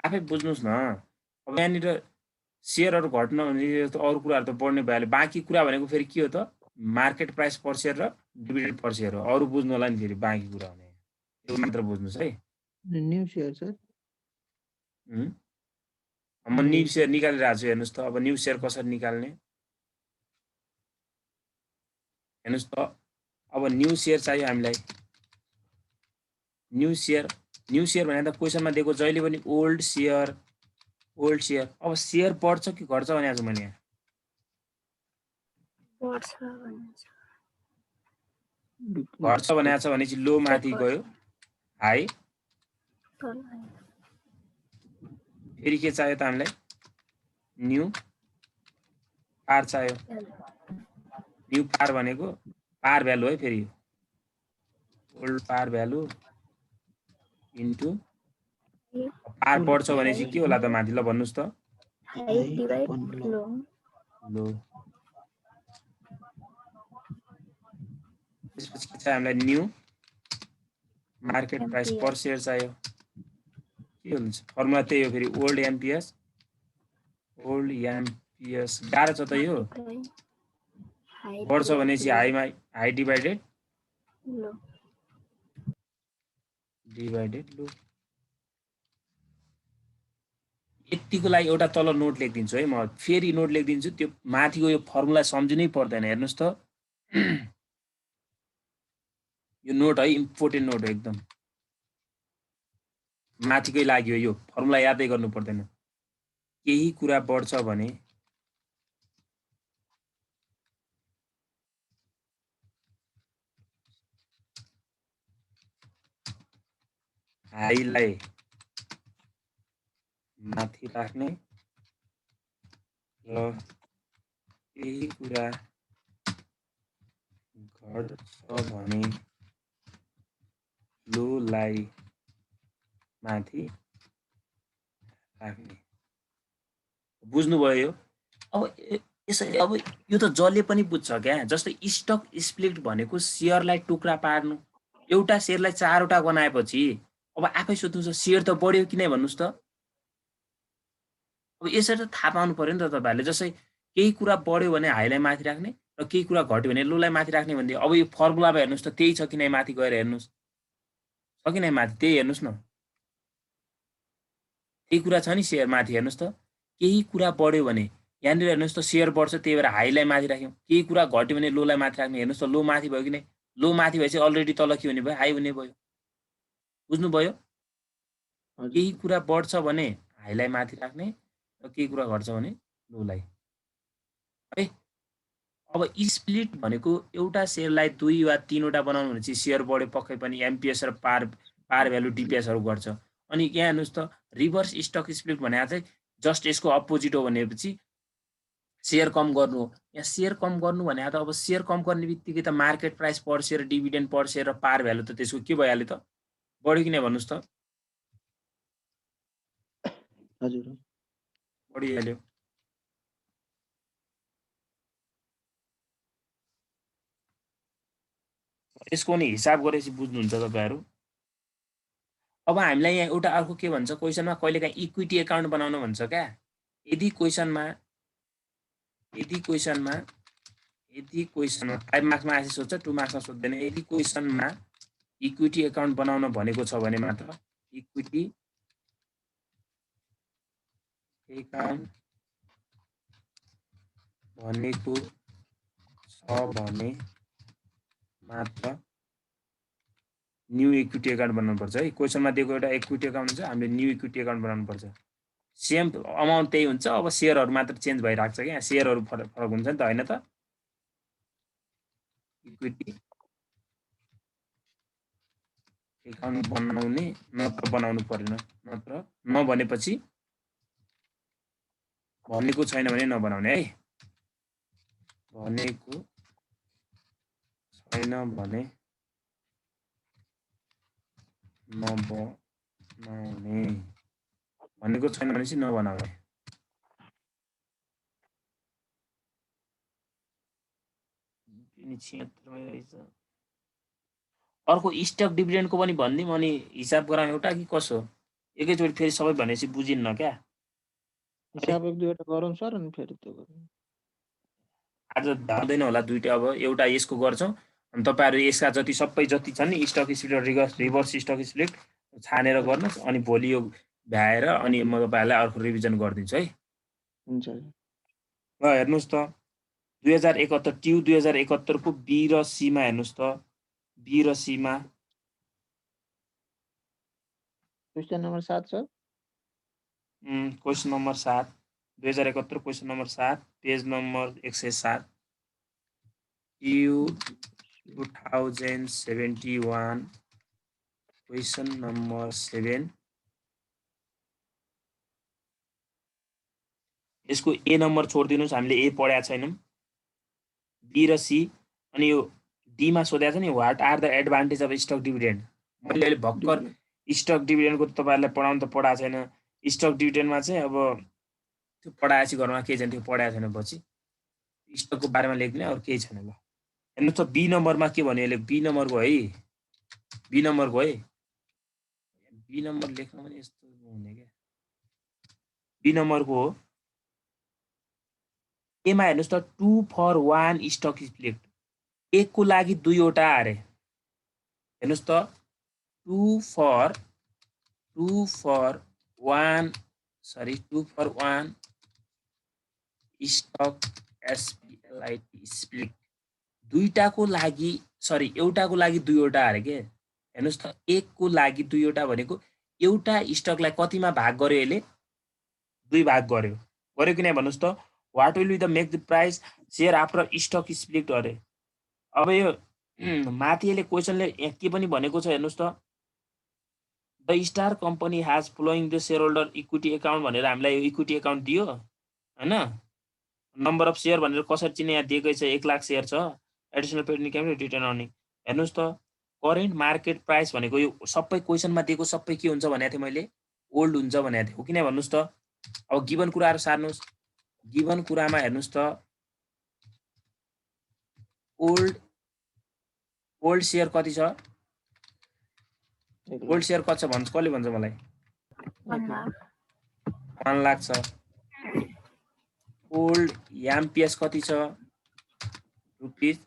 [SPEAKER 1] आफै बुझ्नुस् न। अब यहाँनिर शेयरहरु घट्न भने त अरु कुराहरु त बढ्ने भइहाल्यो। बाँकी कुरा भनेको फेरि के हो त? मार्केट प्राइस पर शेयर र डिभिडेन्ड पर शेयर हो। अरु बुझ्नु होला नि फेरि बाँकी कुरा भने। यो मात्र बुझ्नुस् है।
[SPEAKER 3] New share sir.
[SPEAKER 1] म न्यू शेयर निकालिरहेको छु, हेर्नुस् त। अब न्यू शेयर कसरी निकाल्ने? हेर्नुस् त, अब न्यू शेयर चाहियो हामीलाई। न्यू शेयर भने त क्वेशनमा दिएको जहिले पनि ओल्ड शेयर। अब शेयर बढ्छ कि घट्छ भनेको छु मैले यहाँ?
[SPEAKER 2] बढ्छ भनेको छ।
[SPEAKER 1] घट्छ भनेको छ भने चाहिँ लो माथि गयो, हाई
[SPEAKER 2] तल आयो।
[SPEAKER 1] फेरि के चाहियो त हामीलाई? न्यू पार चाहियो। न्यू पार भनेको पार भ्यालु है फेरि। ओल्ड पार भ्यालु इन्टु पार बढ्छ भने चाहिँ के होला त माथि? ल भन्नुस् त।
[SPEAKER 2] हाई डिभाइड लो।
[SPEAKER 1] लो। त्यसपछि के चाहियो हामीलाई? न्यू मार्केट प्राइस पर शेयर चाहियो। के हुन्छ? फर्मुला त्यही हो फेरि, ओल्ड एमपीएस। गाह्रो छ त यो। बढ्छ भने चाहिँ हाई डिभाइडेड लो। यतिको लागि एउटा तल नोट लेखिदिन्छु है म। फेरि नोट लेखिदिन्छु। त्यो माथिको यो फर्मुला सम्झिनै पर्दैन। हेर्नुस् त, यो नोट है, इम्पोर्टेन्ट नोट हो एकदम। माथिकै लागि हो यो। फर्मुला यादै गर्नु पर्दैन। केही कुरा बढ्छ भने हाईलाई माथि राख्ने र केही कुरा घट्छ भने लोलाई माथि राख्ने। बुझ्नुभयो यो? अब यसरी अब यो त जसले पनि बुझ्छ क्या। जस्तै स्टक स्प्लिट भनेको शेयरलाई टुक्रा पार्नु। एउटा शेयरलाई 4 वटा बनाएपछि अब आफै सोध्नुस्, शेयर त बढ्यो कि नै भन्नुस् त। अब यसरी त थाहा पाउनु पर्यो नि त तपाईहरुले। जस्तै केही कुरा बढ्यो भने हाईलाई माथि राख्ने र केही कुरा घट्यो भने लोलाई माथि राख्ने भन्दै। अब यो फर्मुलामा हेर्नुस् त, त्यही छ कि नै? माथि गएर हेर्नुस्, छ कि नै माथि? त्यही हेर्नुस् न, त्यही कुरा छ नि शेयर माथि। हेर्नुस् त, केही कुरा बढ्यो भने यहाँनिर हेर्नुस् त शेयर बढ्छ, त्यही भएर हाईलाई माथि राख्यौँ। केही कुरा घट्यो भने लोलाई माथि राख्ने। हेर्नुस् त, लो माथि भयो कि नै? लो माथि भएपछि अलरेडी तल के हुने भयो? हाई हुने भयो। बुझ्नुभयो? केही कुरा बढ्छ भने हाईलाई माथि राख्ने र केही कुरा घट्छ भने लोलाई है। अब स्प्लिट भनेको एउटा शेयरलाई 2 वा 3 वटा बनाउनु भने चाहिँ शेयर बढ्यो पक्कै पनि, एमपीएस र पार भ्यालु डिपीएसहरु घट्छ। अनि यहाँ हेर्नुस् त, रिभर्स स्टक स्प्लिट भनेको चाहिँ जस्ट यसको अपोजिट हो भनेपछि सेयर कम गर्नु हो। यहाँ सेयर कम गर्नु भने त अब सेयर कम गर्ने बित्तिकै त market price per share, dividend per share र पार भ्यालु त त्यसको के भइहाल्यो त? बढ्यो कि नै भन्नुहोस् त?
[SPEAKER 3] हजुर
[SPEAKER 1] बढिहाल्यो। यसको नि हिसाब गरेपछि बुझ्नुहुन्छ तपाईँहरू। अब हामीलाई यहाँ एउटा अर्को के भन्छ क्वेसनमा कहिलेकाहीँ इक्विटी एकाउन्ट बनाउन भन्छ क्या। यदि क्वेसनमा 5 मार्क्समा आएपछि सोध्छ, 2 मार्क्समा सोध्दैन। यदि क्वेसनमा इक्विटी एकाउन्ट बनाउन भनेको छ भने मात्र इक्विटी एकाउन्ट भनेको छ भने मात्र न्यू इक्विटी एकाउन्ट बनाउनु पर्छ है। क्वेसनमा दिएको एउटा इक्विटी एकाउन्ट हुन्छ, हामीले न्यू इक्विटी एकाउन्ट बनाउनु पर्छ। सेम अमाउन्ट त्यही हुन्छ, अब सेयरहरू मात्र चेन्ज भइरहेको छ क्या। सेयरहरू फरक हुन्छ नि त, होइन त? इक्विटी एकाउन्ट बनाउने नत्र बनाउनु परेन, नत्र नभनेपछि भनेको छैन भने नबनाउने है। भनेको छैन भने नबनाउने, भनेको छैन भने चाहिँ नबनाउने। अर्को स्टक डिभिडेन्डको पनि भनिदिउँ अनि हिसाब गराउँ एउटा कि कसो? एकैचोटि फेरि सबै भनेपछि बुझिन्न क्या।
[SPEAKER 3] हिसाब एक दुईवटा गरौँ सर अनि फेरि त्यो गरौँ।
[SPEAKER 1] आज धाउँदैन होला दुईटा। अब एउटा यसको गर्छौँ अनि तपाईँहरू यसका जति सबै जति छन् नि stock split, reverse stock split छानेर गर्नुहोस् अनि भोलि यो भ्याएर अनि म तपाईँहरूलाई अर्को रिभिजन गरिदिन्छु है।
[SPEAKER 3] हुन्छ
[SPEAKER 1] ल हेर्नुहोस् त 2071 ट्यु 2071 को बी र सीमा हेर्नुहोस् त। बी र Seema
[SPEAKER 3] question number 7 sir.
[SPEAKER 1] Question number 7 2071 question number 7 page number 107 to 2071 question number 7। यसको ए नम्बर छोडिदिनुहोस्, हामीले ए पढाएको छैनौँ। बी र सी अनि यो डीमा सोधेको छ नि what are the advantage of stock dividend. मैले अहिले भर्खर स्टक डिभिडेन्डको तपाईँहरूलाई पढाउनु त पढाएको छैन। स्टक डिभिडेन्डमा चाहिँ अब त्यो पढाएपछि घरमा केही छैन, त्यो पढाएको छैन। पछि स्टकको बारेमा लेख्ने अरू केही छैन। ल हेर्नुहोस् त बी नम्बरमा के भन्यो यसले? बी नम्बरको है, बी नम्बरको है, बी नम्बर लेख्न पनि यस्तो हुने क्या। बी नम्बरको हो एमा हेर्नुहोस् त 2 for 1 स्टक स्प्लिट। एकको लागि दुईवटा अरे। हेर्नुहोस् त 2 for 1 स्टक एसपीएलआईटी स्प्लिट। दुईटाको लागि एउटाको लागि दुईवटा अरे के। हेर्नुहोस् त एकको लागि दुईवटा भनेको एउटा स्टकलाई कतिमा भाग गर्यो यसले? 2 भाग गर्यो। गर्यो कि नै भन्नुहोस् त? What will be the make the price share after stock split अरे। अब यो माथि यसले क्वेसनले यहाँ के पनि भनेको छ हेर्नुहोस् त। The star company has flowing the share holder equity account भनेर हामीलाई इक्विटी एकाउन्ट दियो हैन। नम्बर अफ शेयर भनेर कसरी चिन्ने यहाँ दिएकै छ। 1 लाख शेयर छ। Additional paid capital return earning हेर्नुहोस् त। करेन्ट मार्केट प्राइस भनेको यो सबै क्वेसनमा दिएको सबै के हुन्छ भनेको थिएँ मैले? ओल्ड हुन्छ भनेको थिएँ हो कि नै भन्नुहोस् त? अब गिभन कुराहरू सार्नुहोस्। गिभन कुरामा हेर्नुहोस् त ओल्ड शेयर कति छ? ओल्ड शेयर कति छ भन्छ? कसले भन्छ मलाई? 1 लाख छ। ओल्ड एमपीएस कति छ? रुपीज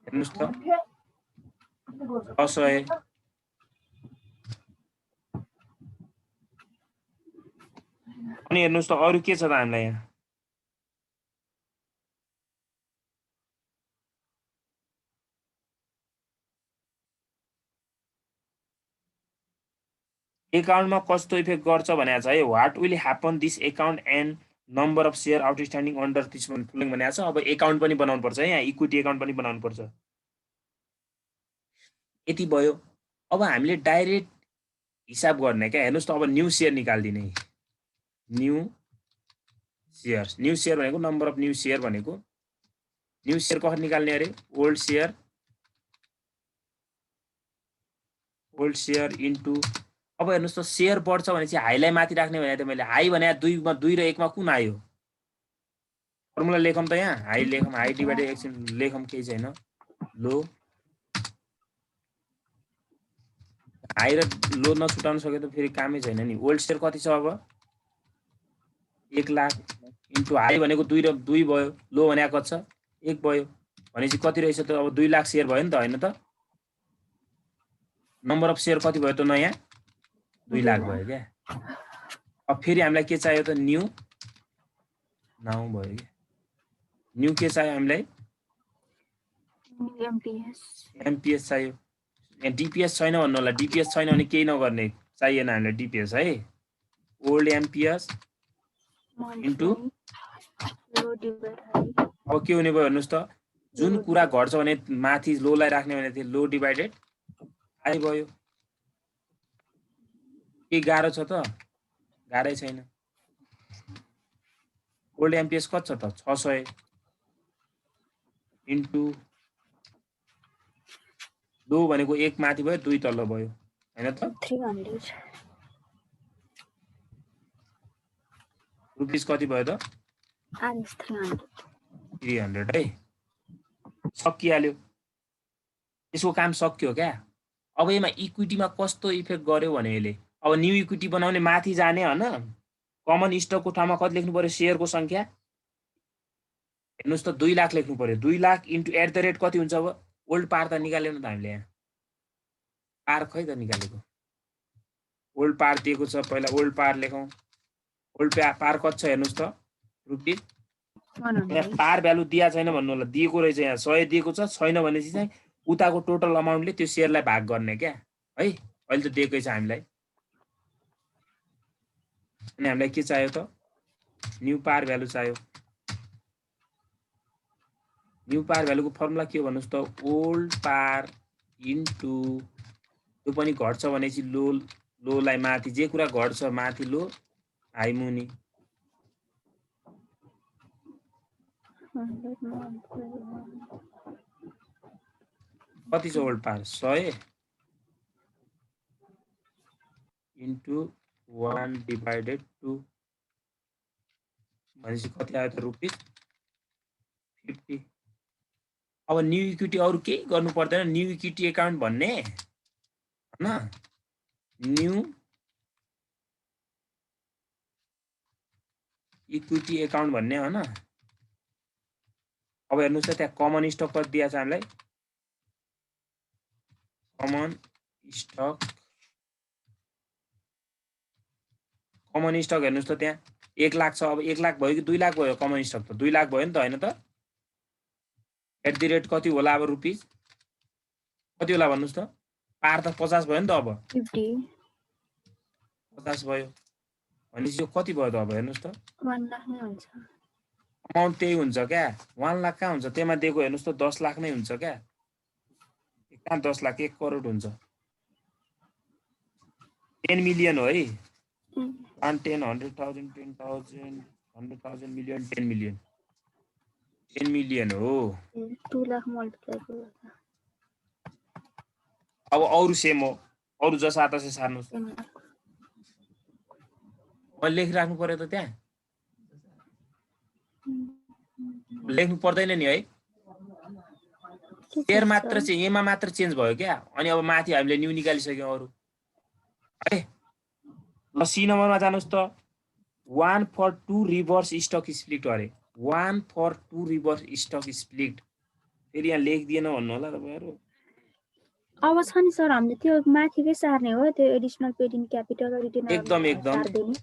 [SPEAKER 1] हेर्नुहोस् त 600। अनि हेर्नुहोस् त अरू के छ त हामीलाई यहाँ? एकाउन्टमा कस्तो इफेक्ट गर्छ भनेको छ है। What will happen this account and number of share outstanding under this following भनेको छ। अब एकाउन्ट पनि बनाउनु पर्छ है, यहाँ इक्विटी एकाउन्ट पनि बनाउनु पर्छ। यति भयो। अब हामीले डाइरेक्ट हिसाब गर्ने क्या। हेर्नुहोस् त अब न्यू शेयर निकाल्दिने। न्यू सेयर्स, न्यू सेयर भनेको नम्बर अफ न्यू सेयर भनेको, न्यू सेयर कसरी निकाल्ने अरे, ओल्ड सेयर इन्टु, अब हेर्नुहोस् त सेयर बढ्छ भने चाहिँ हाईलाई माथि राख्ने भने त मैले हाई भने 2 र 1 मा कुन आयो, फर्मुला लेखौँ त यहाँ, हाई लेखौँ, हाई डिभाइडेड एकछिन लेखौँ, केही छैन, लो, हाई र लो नछुटाउन सक्यो त फेरि कामै छैन नि। ओल्ड सेयर कति छ अब 1 लाख इन्टु हाई भनेको 2 र 2 भयो, लो भनेको कति छ 1 भयो, भनेपछि कति रहेछ त अब 2 लाख सेयर भयो नि त, होइन त, नम्बर अफ सेयर कति भयो त नयाँ 2 लाख भयो क्या। अब फेरि हामीलाई के चाहियो त न्यू नाउ भयो क्या, न्यू के चाहियो हामीलाई एमपिएस चाहियो, यहाँ डिपिएस छैन भन्नु होला, डिपिएस छैन भने केही नगर्ने, चाहिएन हामीलाई डिपिएस है, ओल्ड एमपिएस इन्टु, अब के हुने भयो हेर्नुहोस् त, जुन कुरा घट्छ भने माथि लोलाई राख्ने भने थियो, लो डिभाइडेड हाई भयो, के गाह्रो छ त, गाह्रै छैन। ओल्ड एमपिएस कति छ त 600 इन्टु लो भनेको 1 माथि भयो 2 तल्लो भयो, हैन त
[SPEAKER 2] 300
[SPEAKER 1] रुपीस कति भयो त 300 है, सकिहाल्यो, यसको काम सक्यो क्या। अब यसमा इक्विटीमा कस्तो इफेक्ट गर्यो भने यसले, अब न्यू इक्विटी बनाउने माथि जाने हैन, कमन स्टकको ठाउँमा कति लेख्नु पर्यो सेयरको संख्या, हेर्नुस् त 2 लाख लेख्नु पर्यो, 2 lakh into at the rate कति हुन्छ, अब ओल्ड पार त निकालेन त हामीले, यहाँ पार खै त निकालेको, ओल्ड पार दिएको छ, पहिला ओल्ड पार लेखौँ, ओल्ड पार कति छ हेर्नुस् त रुपीस, यहाँ पार भ्यालु दिया छैन भन्नु होला, दिएको रहेछ, यहाँ 100 दिएको छ, छैन भनेपछि चाहिँ उताको टोटल अमाउन्टले त्यो सेयरलाई भाग गर्ने क्या है, अहिले त दिएकै छ हामीलाई, अनि हामीलाई के चाहियो त न्यू पार भ्यालु चाहियो, न्यू पार भ्यालुको फर्मुला के हो भन्नुस् त, ओल्ड पार इन्टु, त्यो पनि घट्छ भनेपछि लो, लोलाई माथि, जे कुरा घट्छ माथि लो हाई मुनि, कति छ ओल्ड पार 100 इन्टु 1 डिभाइडेड 2 भनेपछि कति आयो त रुपीस 50। अब न्यू इक्विटी अरु केही गर्नु पर्दैन, न्यू इक्विटी एकाउन्ट भन्ने हैन, न्यू इक्विटी एकाउन्ट भन्ने हैन। अब हेर्नुस् त त्यहाँ कमन स्टक कति दिया छ हामीलाई, कमन स्टक हेर्नुस् त त्यहाँ 1 लाख छ, अब 1 लाख भयो कि 2 लाख भयो, कमन स्टक त 2 लाख भयो नि त, हैन त, एट द रेट कति होला अब रुपीस कति होला भन्नुस् त, पार त 50 भयो नि त, अब 50 भयो भनेपछि यो कति भयो त, अब हेर्नुस् त
[SPEAKER 2] 1 लाख नै हुन्छ,
[SPEAKER 1] अमाउन्ट त्यही हुन्छ क्या, 1 लाख कहाँ हुन्छ, त्यसमा दिएको हेर्नुस् त 10 लाख नै हुन्छ क्या, कहाँ 10 लाख 1 करोड हुन्छ, 10 मिलियन हो है, 1 10 100,000 10,000 100,000 मिलियन 10 मिलियन 10 मिलियन हो,
[SPEAKER 2] 2 लाख मल्टिप्लाई गर्दा
[SPEAKER 1] अब अरु सेम हो, अरु जसा तसै सार्नुस्, मैले लेखिराख्नु पर्यो त, त्यहाँ लेख्नु पर्दैन नि है, सेयर मात्र चाहिँ यमा मात्र चेन्ज भयो क्या, अनि अब माथि हामीले न्यू निकालिसक्यौं अरु है। ल सी नम्बरमा जानुस् त, 1 for 2 रिभर्स स्टक स्प्लिट अरे, 1 for 2 रिभर्स स्टक स्प्लिट, फेरि यहाँ लेखिदिएन भन्नु होला तपाईहरु,
[SPEAKER 2] अब छ नि सर, हामीले त्यो माथिकै सार्ने हो, त्यो additional paid in capital retain
[SPEAKER 1] एकदम
[SPEAKER 2] सार्दैन,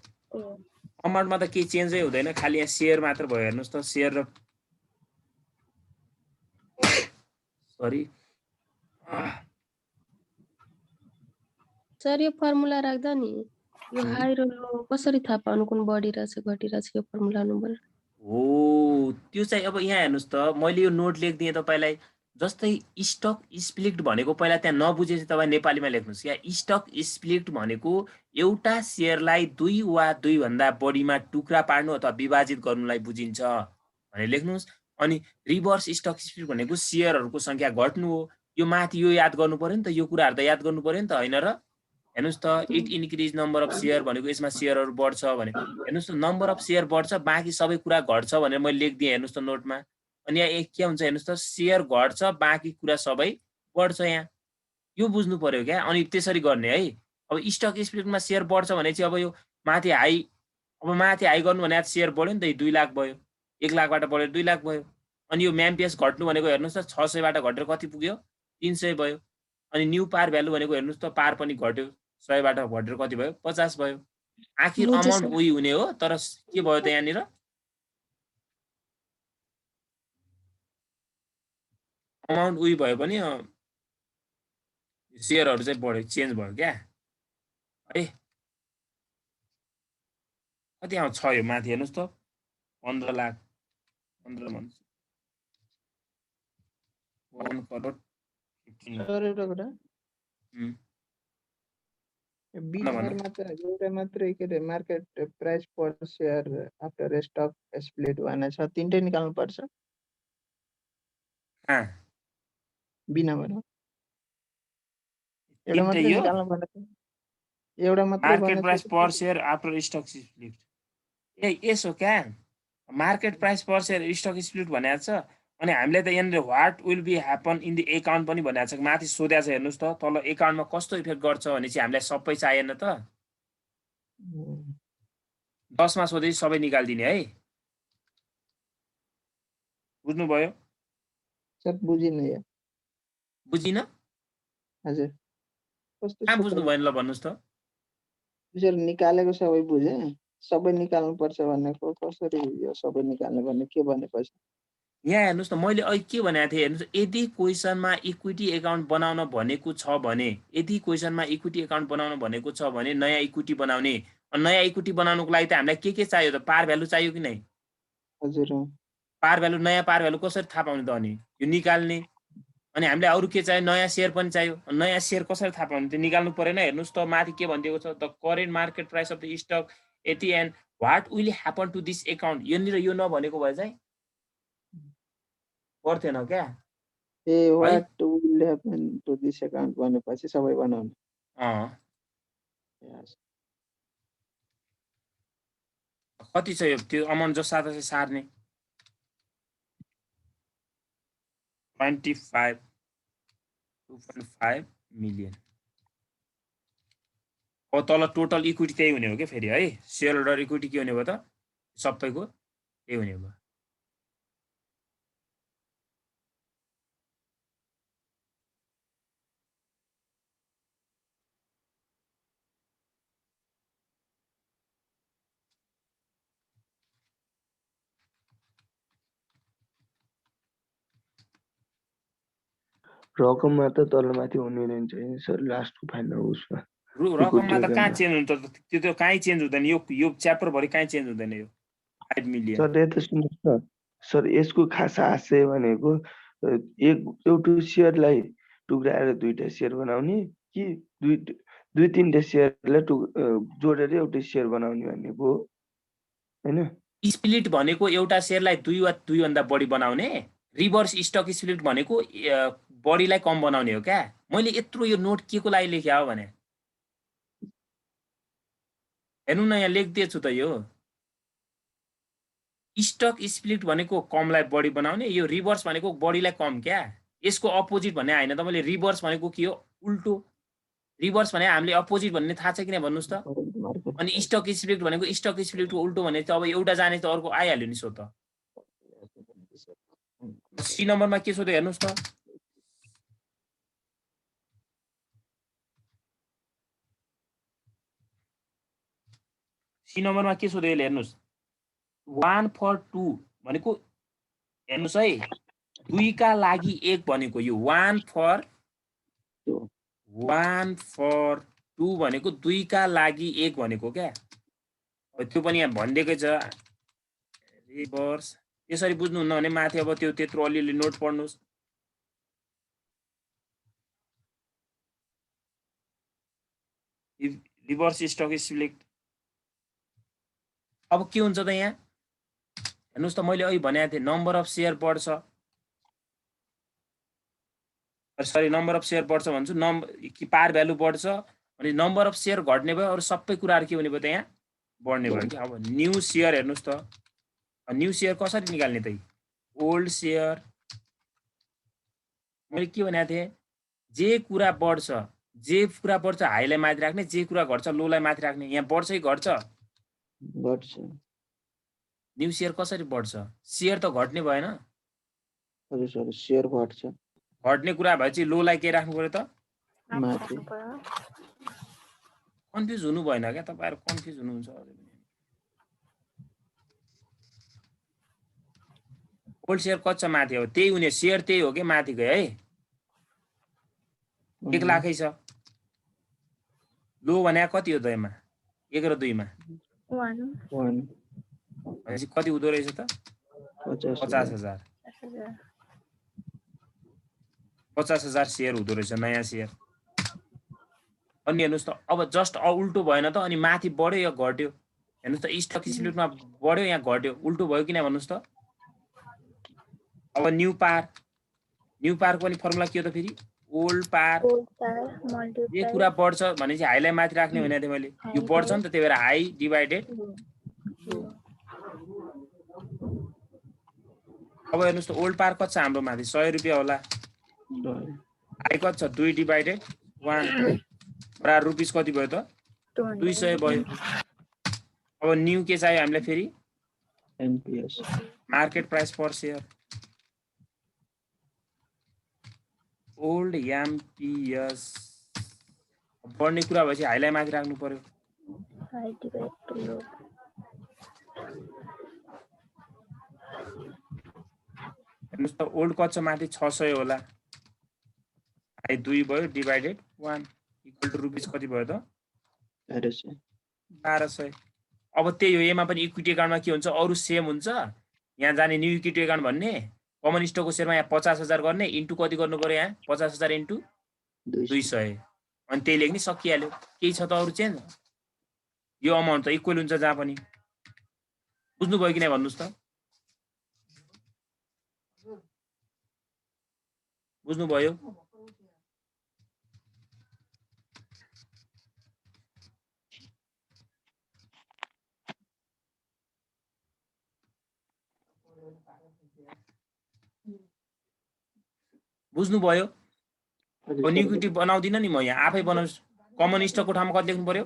[SPEAKER 1] अमाउन्टमा त केही चेन्जै हुँदैन, खाली यहाँ सेयर मात्र भयो, हेर्नुस् त सेयर र सरी
[SPEAKER 4] सर यो फर्मुला राख्दा नि यो हाई र लो कसरी थाहा पाउनु कुन बढिरहेछ घटिरहेछ, यो फर्मुला नम्बर
[SPEAKER 1] हो, त्यो चाहिँ अब यहाँ हेर्नुस् त, मैले यो नोट लेखिदिएँ तपाईलाई, जस्तै स्टक स्प्लिट भनेको पहिला त्यहाँ नबुझेपछि तपाईँ नेपालीमा लेख्नुहोस् क्या। स्टक स्प्लिट भनेको एउटा सेयरलाई 2 वा 2 भन्दा बढीमा टुक्रा पार्नु अथवा विभाजित गर्नुलाई बुझिन्छ भनेर लेख्नुहोस्। अनि रिभर्स स्टक स्प्लिट भनेको सेयरहरूको संख्या घट्नु हो। यो माथि यो याद गर्नु पर्यो नि त, यो कुराहरू त याद गर्नु पर्यो नि त, होइन र? हेर्नुहोस् त, it increase number of share भनेको यसमा सेयरहरू बढ्छ भने हेर्नुहोस् त, नम्बर अफ सेयर बढ्छ बाँकी सबै कुरा घट्छ भनेर मैले लेखिदिएँ हेर्नुहोस् त नोटमा। अनि यहाँ के हुन्छ हेर्नुहोस् त, सेयर घट्छ बाँकी कुरा सबै बढ्छ। यहाँ यो बुझ्नु पर्यो क्या। अनि त्यसरी गर्ने है। अब स्टक स्प्लिटमा सेयर बढ्छ भने चाहिँ अब यो माथि हाई गर्नु भने सेयर बढ्यो नि त, 2 लाख भयो, 1 लाखबाट बढेर 2 लाख भयो। अनि यो म्याम्पिएस घट्नु भनेको हेर्नुहोस् त 600 बाट घटेर कति पुग्यो, 300 भयो। अनि न्यू पार भ्यालु भनेको हेर्नुहोस् त, पार पनि घट्यो, 100 बाट घटेर कति भयो, 50 भयो। आखिर
[SPEAKER 4] बुझेँ
[SPEAKER 1] अमाउन्ट
[SPEAKER 4] सर।
[SPEAKER 1] उही हुने हो, तर के भयो त यहाँनिर अमाउन्ट उही भयो पनि सेयरहरू चाहिँ बढ्यो, चेन्ज भयो क्या है। कति आउँछ यो माथि हेर्नुहोस् त, 15 लाख 15 भन्छ 1 करोड 15 लाख।
[SPEAKER 3] सर एउटा कुरा बिटहरमा त एउटा मात्रै के अरे market price per share after stock split भनेर छ, तीनटै निकाल्नु पर्छ बिनाबाट। एउटा मात्रै
[SPEAKER 1] यो
[SPEAKER 3] निकाल्नु पर्छ, एउटा मात्रै
[SPEAKER 1] market price per share after stock split. यसो क्या, market price per share stock split भनेको छ। अनि हामीले त यहाँनिर what will be happen in the account पनि भनेको छ, माथि सोधेको छ हेर्नुहोस् त, तल एकाउन्टमा कस्तो इफेक्ट गर्छ भने चाहिँ हामीलाई सबै चाहिएन त, 10 मा सोधेपछि सबै निकालिदिने है। बुझ्नुभयो?
[SPEAKER 3] सर बुझिन या
[SPEAKER 1] बुझिन?
[SPEAKER 3] हजुर कस्तो
[SPEAKER 1] कहाँ बुझ्नु भएन ल भन्नुहोस् त।
[SPEAKER 3] सर निकालेको सबै बुझे, सबै निकाल्नु पर्छ भनेको कसरी यो सबै निकाल्नु भन्ने के भनेपछि?
[SPEAKER 1] यहाँ हेर्नुहोस् त, मैले अहिले के भनेको थिएँ हेर्नुहोस्, यदि क्वेसनमा इक्विटी एकाउन्ट बनाउन भनेको छ भने, यदि क्वेसनमा इक्विटी एकाउन्ट बनाउन भनेको छ भने नयाँ इक्विटी बनाउने। अनि नयाँ इक्विटी बनाउनुको लागि त हामीलाई के चाहियो त, पार भ्यालु चाहियो कि नै?
[SPEAKER 3] हजुर
[SPEAKER 1] पार भ्यालु, नयाँ पार भ्यालु कसरी थाहा पाउने त? अनि यो निकाल्ने। अनि हामीले अरू के चाहियो, नयाँ सेयर पनि चाहियो। नयाँ सेयर कसरी थाहा पाउने, त्यो निकाल्नु परेन। हेर्नुहोस् त माथि के भनिदिएको छ, the current market price of the stock यति and what will happen to this account. यहाँनिर यो नभनेको भए चाहिँ पर्थेन क्या।
[SPEAKER 3] Uh what will happen to this account भनेपछि सबै बनाउनु।
[SPEAKER 1] कति छ यो, त्यो अमाउन्ट जस्तो चाहिँ सार्ने 2.5 मिलियन। अब तल टोटल इक्विटी त्यही हुने हो क्या फेरि है। सेयर होल्डर इक्विटी के हुने भयो त, सबैको त्यही हुने भयो।
[SPEAKER 5] रकममा त तलमाथि हुने रहन्छ नि सर, लास्टको फाइनल उसमा
[SPEAKER 1] रकममा त कहाँ चेन्ज हुन्छ त, त्यो त कहीँ चेन्ज हुँदैन। यो च्याप्टर भरि कहीँ चेन्ज हुँदैन। यो 5 मिलियन।
[SPEAKER 5] सर यता सुन्नुहोस् न सर, यसको खास आशय भनेको एउटा सेयरलाई टुक्राएर 2टा सेयर बनाउने कि 2-3टा सेयरलाई जोडेर एउटा सेयर बनाउने भनेको हैन?
[SPEAKER 1] स्प्लिट भनेको एउटा सेयरलाई 2 वा 2 भन्दा बढी बनाउने। रिभर्स स्टक स्प्लिट भनेको बढीलाई कम बनाउने हो क्या। मैले यत्रो यो नोट के को लागि लेख्या हो भने हेर्नु न, यहाँ लेखिदिएछु त। यो स्टक स्प्लिट भनेको कमलाई बढी बनाउने, यो रिभर्स भनेको बढीलाई कम क्या। यसको अपोजिट भन्ने हैन त। मैले रिभर्स भनेको के हो, उल्टो। रिभर्स भने हामीले अपोजिट भन्ने थाहा छ कि नै भन्नुहोस् त। अनि स्टक स्प्लिट भनेको स्टक स्प्लिटको उल्टो भने त अब एउटा जाने त अर्को आइहाल्यो नि सो त। सी नम्बरमा के सोध्यो हेर्नुहोस् त। सी नम्बरमा के सोध्यो यसले हेर्नुहोस्, 1 for 2 भनेको हेर्नुहोस् है, 2 का लागि 1 भनेको यो 1 for 2 भनेको 2 का लागि 1 भनेको क्या। त्यो पनि यहाँ भनिदिएकै छ रिभर्स। यसरी बुझ्नुहुन्न भने माथि अब त्यो त्यत्रो अलिअलि नोट पढ्नुहोस्। रिभर्स स्टक स्प्लिट अब के हुन्छ त यहाँ हेर्नुस् त मैले अघि भनेको थिएँ नम्बर अफ शेयर बढ्छ सरी नम्बर अफ शेयर बढ्छ भन्छु कि पार भ्यालु बढ्छ अनि नम्बर अफ शेयर घट्ने भयो अरू सबै कुराहरू के हुने भयो त यहाँ बढ्ने भयो कि अब न्यू शेयर हेर्नुस् त न्यू शेयर कसरी निकाल्ने त ओल्ड शेयर मैले के भनेको थिएँ जे कुरा बढ्छ हाईलाई माथि राख्ने जे कुरा घट्छ लोलाई माथि राख्ने यहाँ बढ्छ कि घट्छ
[SPEAKER 3] घट्छ
[SPEAKER 1] न्यू शेयर कसरी बढ्छ शेयर त घट्ने भएन
[SPEAKER 3] हजुर सर शेयर घट्छ
[SPEAKER 1] घट्ने कुरा भएपछि लोलाई के राख्नु पर्यो त
[SPEAKER 3] माथि
[SPEAKER 1] कन्फ्युज हुनु भएन क्या तपाईहरु कन्फ्युज हुनुहुन्छ ओल्ड शेयर कच्चा माथि हो त्यही हुने शेयर त्यही हो कि माथि गयो है 1 लाखै छ लो भने कति हो त यसमा 1 र 2 मा
[SPEAKER 2] 1
[SPEAKER 1] भनेपछि कति हुँदो रहेछ त 50,000 50,000 शेयर हुँदो रहेछ नयाँ शेयर अनि हेर्नुस् त अब जस्ट उल्टो भएन त अनि माथि बढ्यो या घट्यो हेर्नुस् त स्टक स्प्लिटमा बढ्यो या घट्यो उल्टो भयो कि न भन्नुस् त अब न्यू पार पनि फर्मुला के हो त फेरि ओल्ड पार जे कुरा बढ्छ भनेपछि हाईलाई माथि राख्ने भनेको थिएँ मैले यो बढ्छ नि त त्यही भएर हाई डिभाइडेड अब हेर्नुस् त ओल्ड पार कति छ हाम्रो माथि 100 रुपैयाँ होला हाई कति छ 2 डिभाइडेड 1 बराबर रुपीस कति भयो त 200 भयो अब न्यू के चाहियो हामीलाई फेरि
[SPEAKER 3] एमपीएस
[SPEAKER 1] मार्केट प्राइस पर शेयर ओल्ड एमपीएस बढ्ने कुरा भएपछि हाईलाई माथि राख्नु पर्यो
[SPEAKER 2] हाई डिभाइड लो
[SPEAKER 1] हेर्नुस् त ओल्ड कति छ माथि 600 होला हाई 2 भयो डिभाइडेड 1 इक्वल टु रुपीस कति भयो त 1200 अब त्यही हो एमा पनि इक्विटी अकाउन्टमा के हुन्छ अरु सेम हुन्छ यहाँ जाने न्यू इक्विटी अकाउन्ट भन्ने कमन स्टकको शेयरमा यहाँ 50,000 गर्ने इन्टु कति गर्नु पर्यो यहाँ 50,000 इन्टु 200 अनि त्यही लेख्ने सकिहाल्यो केही छ त अरु चेन्ज यो अमाउन्ट त इक्वल हुन्छ जहाँ पनि बुझ्नु भयो कि नै भन्नुस् त बुझ्नु भयो बुझ्नुभयो अब न्यू इक्विटी बनाउँदिन नि म यहाँ आफै बनाउँछु कमन स्टकको ठाउँमा कति लेख्नु पर्यो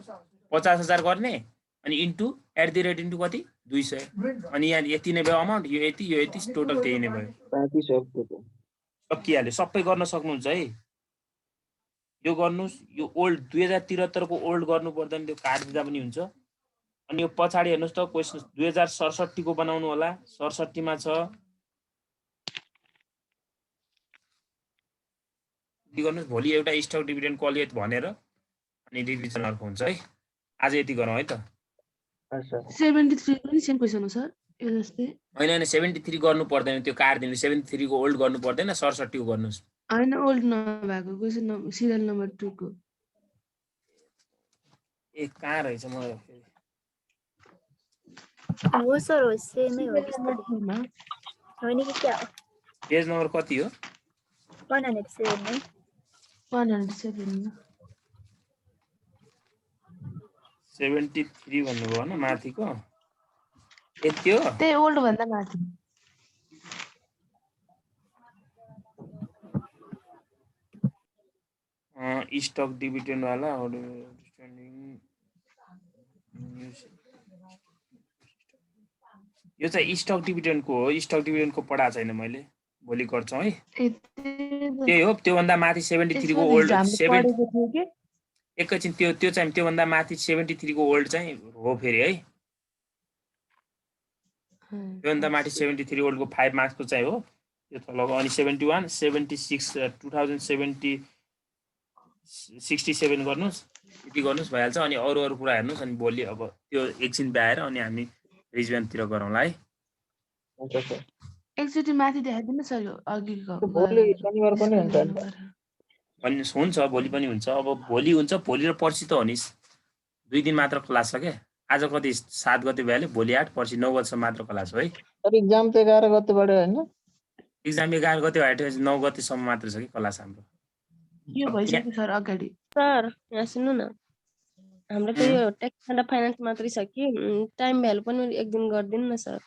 [SPEAKER 1] 50,000 गर्ने अनि into at the rate into कति 200 अनि यहाँ यति नै भयो अमाउन्ट यो यति टोटल त्यही नै भयो सकिहाल्यो सबै गर्न सक्नुहुन्छ है यो गर्नुस् यो ओल्ड 2073 को ओल्ड गर्नु पर्दैन त्यो काट दिँदा पनि हुन्छ अनि यो पछाडी हेर्नुस् त क्वेशन 2067 को बनाउनु होला 67 मा छ गर्नुस् भोलि एउटा स्टक डिभिडेन्ड कलिएट भनेर अनि रिभिजन अर्को हुन्छ है आज यति गरौँ है त
[SPEAKER 4] 73 पनि सेम क्वेशन हो सर यो जस्तै
[SPEAKER 1] हैन 73 गर्नु पर्दैन त्यो काट दिनु 73 को ओल्ड गर्नु पर्दैन 67 को गर्नुस्
[SPEAKER 4] हैन ओल्ड नभएको क्वेशन नम्बर सिरियल नम्बर 2 को
[SPEAKER 1] ए कहाँ रहेछ म
[SPEAKER 2] हो सर हो सेम नै हो होइन कि क्या
[SPEAKER 1] पेज नम्बर कति हो
[SPEAKER 2] 107 है
[SPEAKER 4] 107
[SPEAKER 1] 73 भन्नुभयो हैन माथिको यति हो
[SPEAKER 4] त्यही ओल्ड भन्दा माथि
[SPEAKER 1] स्टक डिभिडेन्ड वाला यो चाहिँ स्टक डिभिडेन्डको हो स्टक डिभिडेन्डको पढा छैन मैले भोलि गर्छौं है त्यही हो त्यो भन्दा माथि 73 को ओल्ड 7 एकैछिन त्यो चाहिँ त्यो भन्दा माथि 73 को ओल्ड चाहिँ हो फेरि है त्यो भन्दा माथि 73 ओल्ड को 5 मार्क्स को चाहिँ हो यो तलको अनि 71 76 67 गर्नुस् यति गर्नुस् भइहाल्छ अनि अरु कुरा हेर्नुस् अनि भोलि अब त्यो एकछिन ब्याएर अनि हामी रिभिजनतिर गरौँला है
[SPEAKER 3] हुन्छ सर
[SPEAKER 4] एकचोटी माथि देखाइदिनु सर यो अघिको
[SPEAKER 3] भोलि शनिबार पनि हुन्छ
[SPEAKER 1] हुन्छ भोलि पनि हुन्छ अब भोलि हुन्छ भोलि र पर्सि त हो नि 2 दिन मात्र क्लास छ क्या आज कति 7 गते भइहाल्यो भोलि 8 पर्सि 9 गतेसम्म मात्र क्लास हो है
[SPEAKER 3] सर एक्जाम त 11 गतेबाट होइन
[SPEAKER 1] एक्जाम 11 गते भएपछि 9 गतेसम्म मात्र छ कि क्लास हाम्रो
[SPEAKER 6] यो भइसक्यो सर अगाडि
[SPEAKER 4] सर यहाँ सुन्नु न हाम्रो त यो ट्याक्स एन्ड फाइनान्स मात्रै छ कि टाइम भ्यालु पनि एक दिन गरिदिनु न सर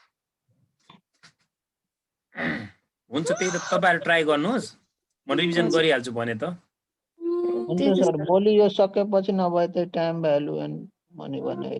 [SPEAKER 1] हुन्छ त्यही त तपाईँहरू ट्राई गर्नुहोस् म रिभिजन गरिहाल्छु भने त
[SPEAKER 3] हुन्छ सर भोलि यो सकेपछि नभए त टाइम भ्यालु एन्ड मनी भन्ने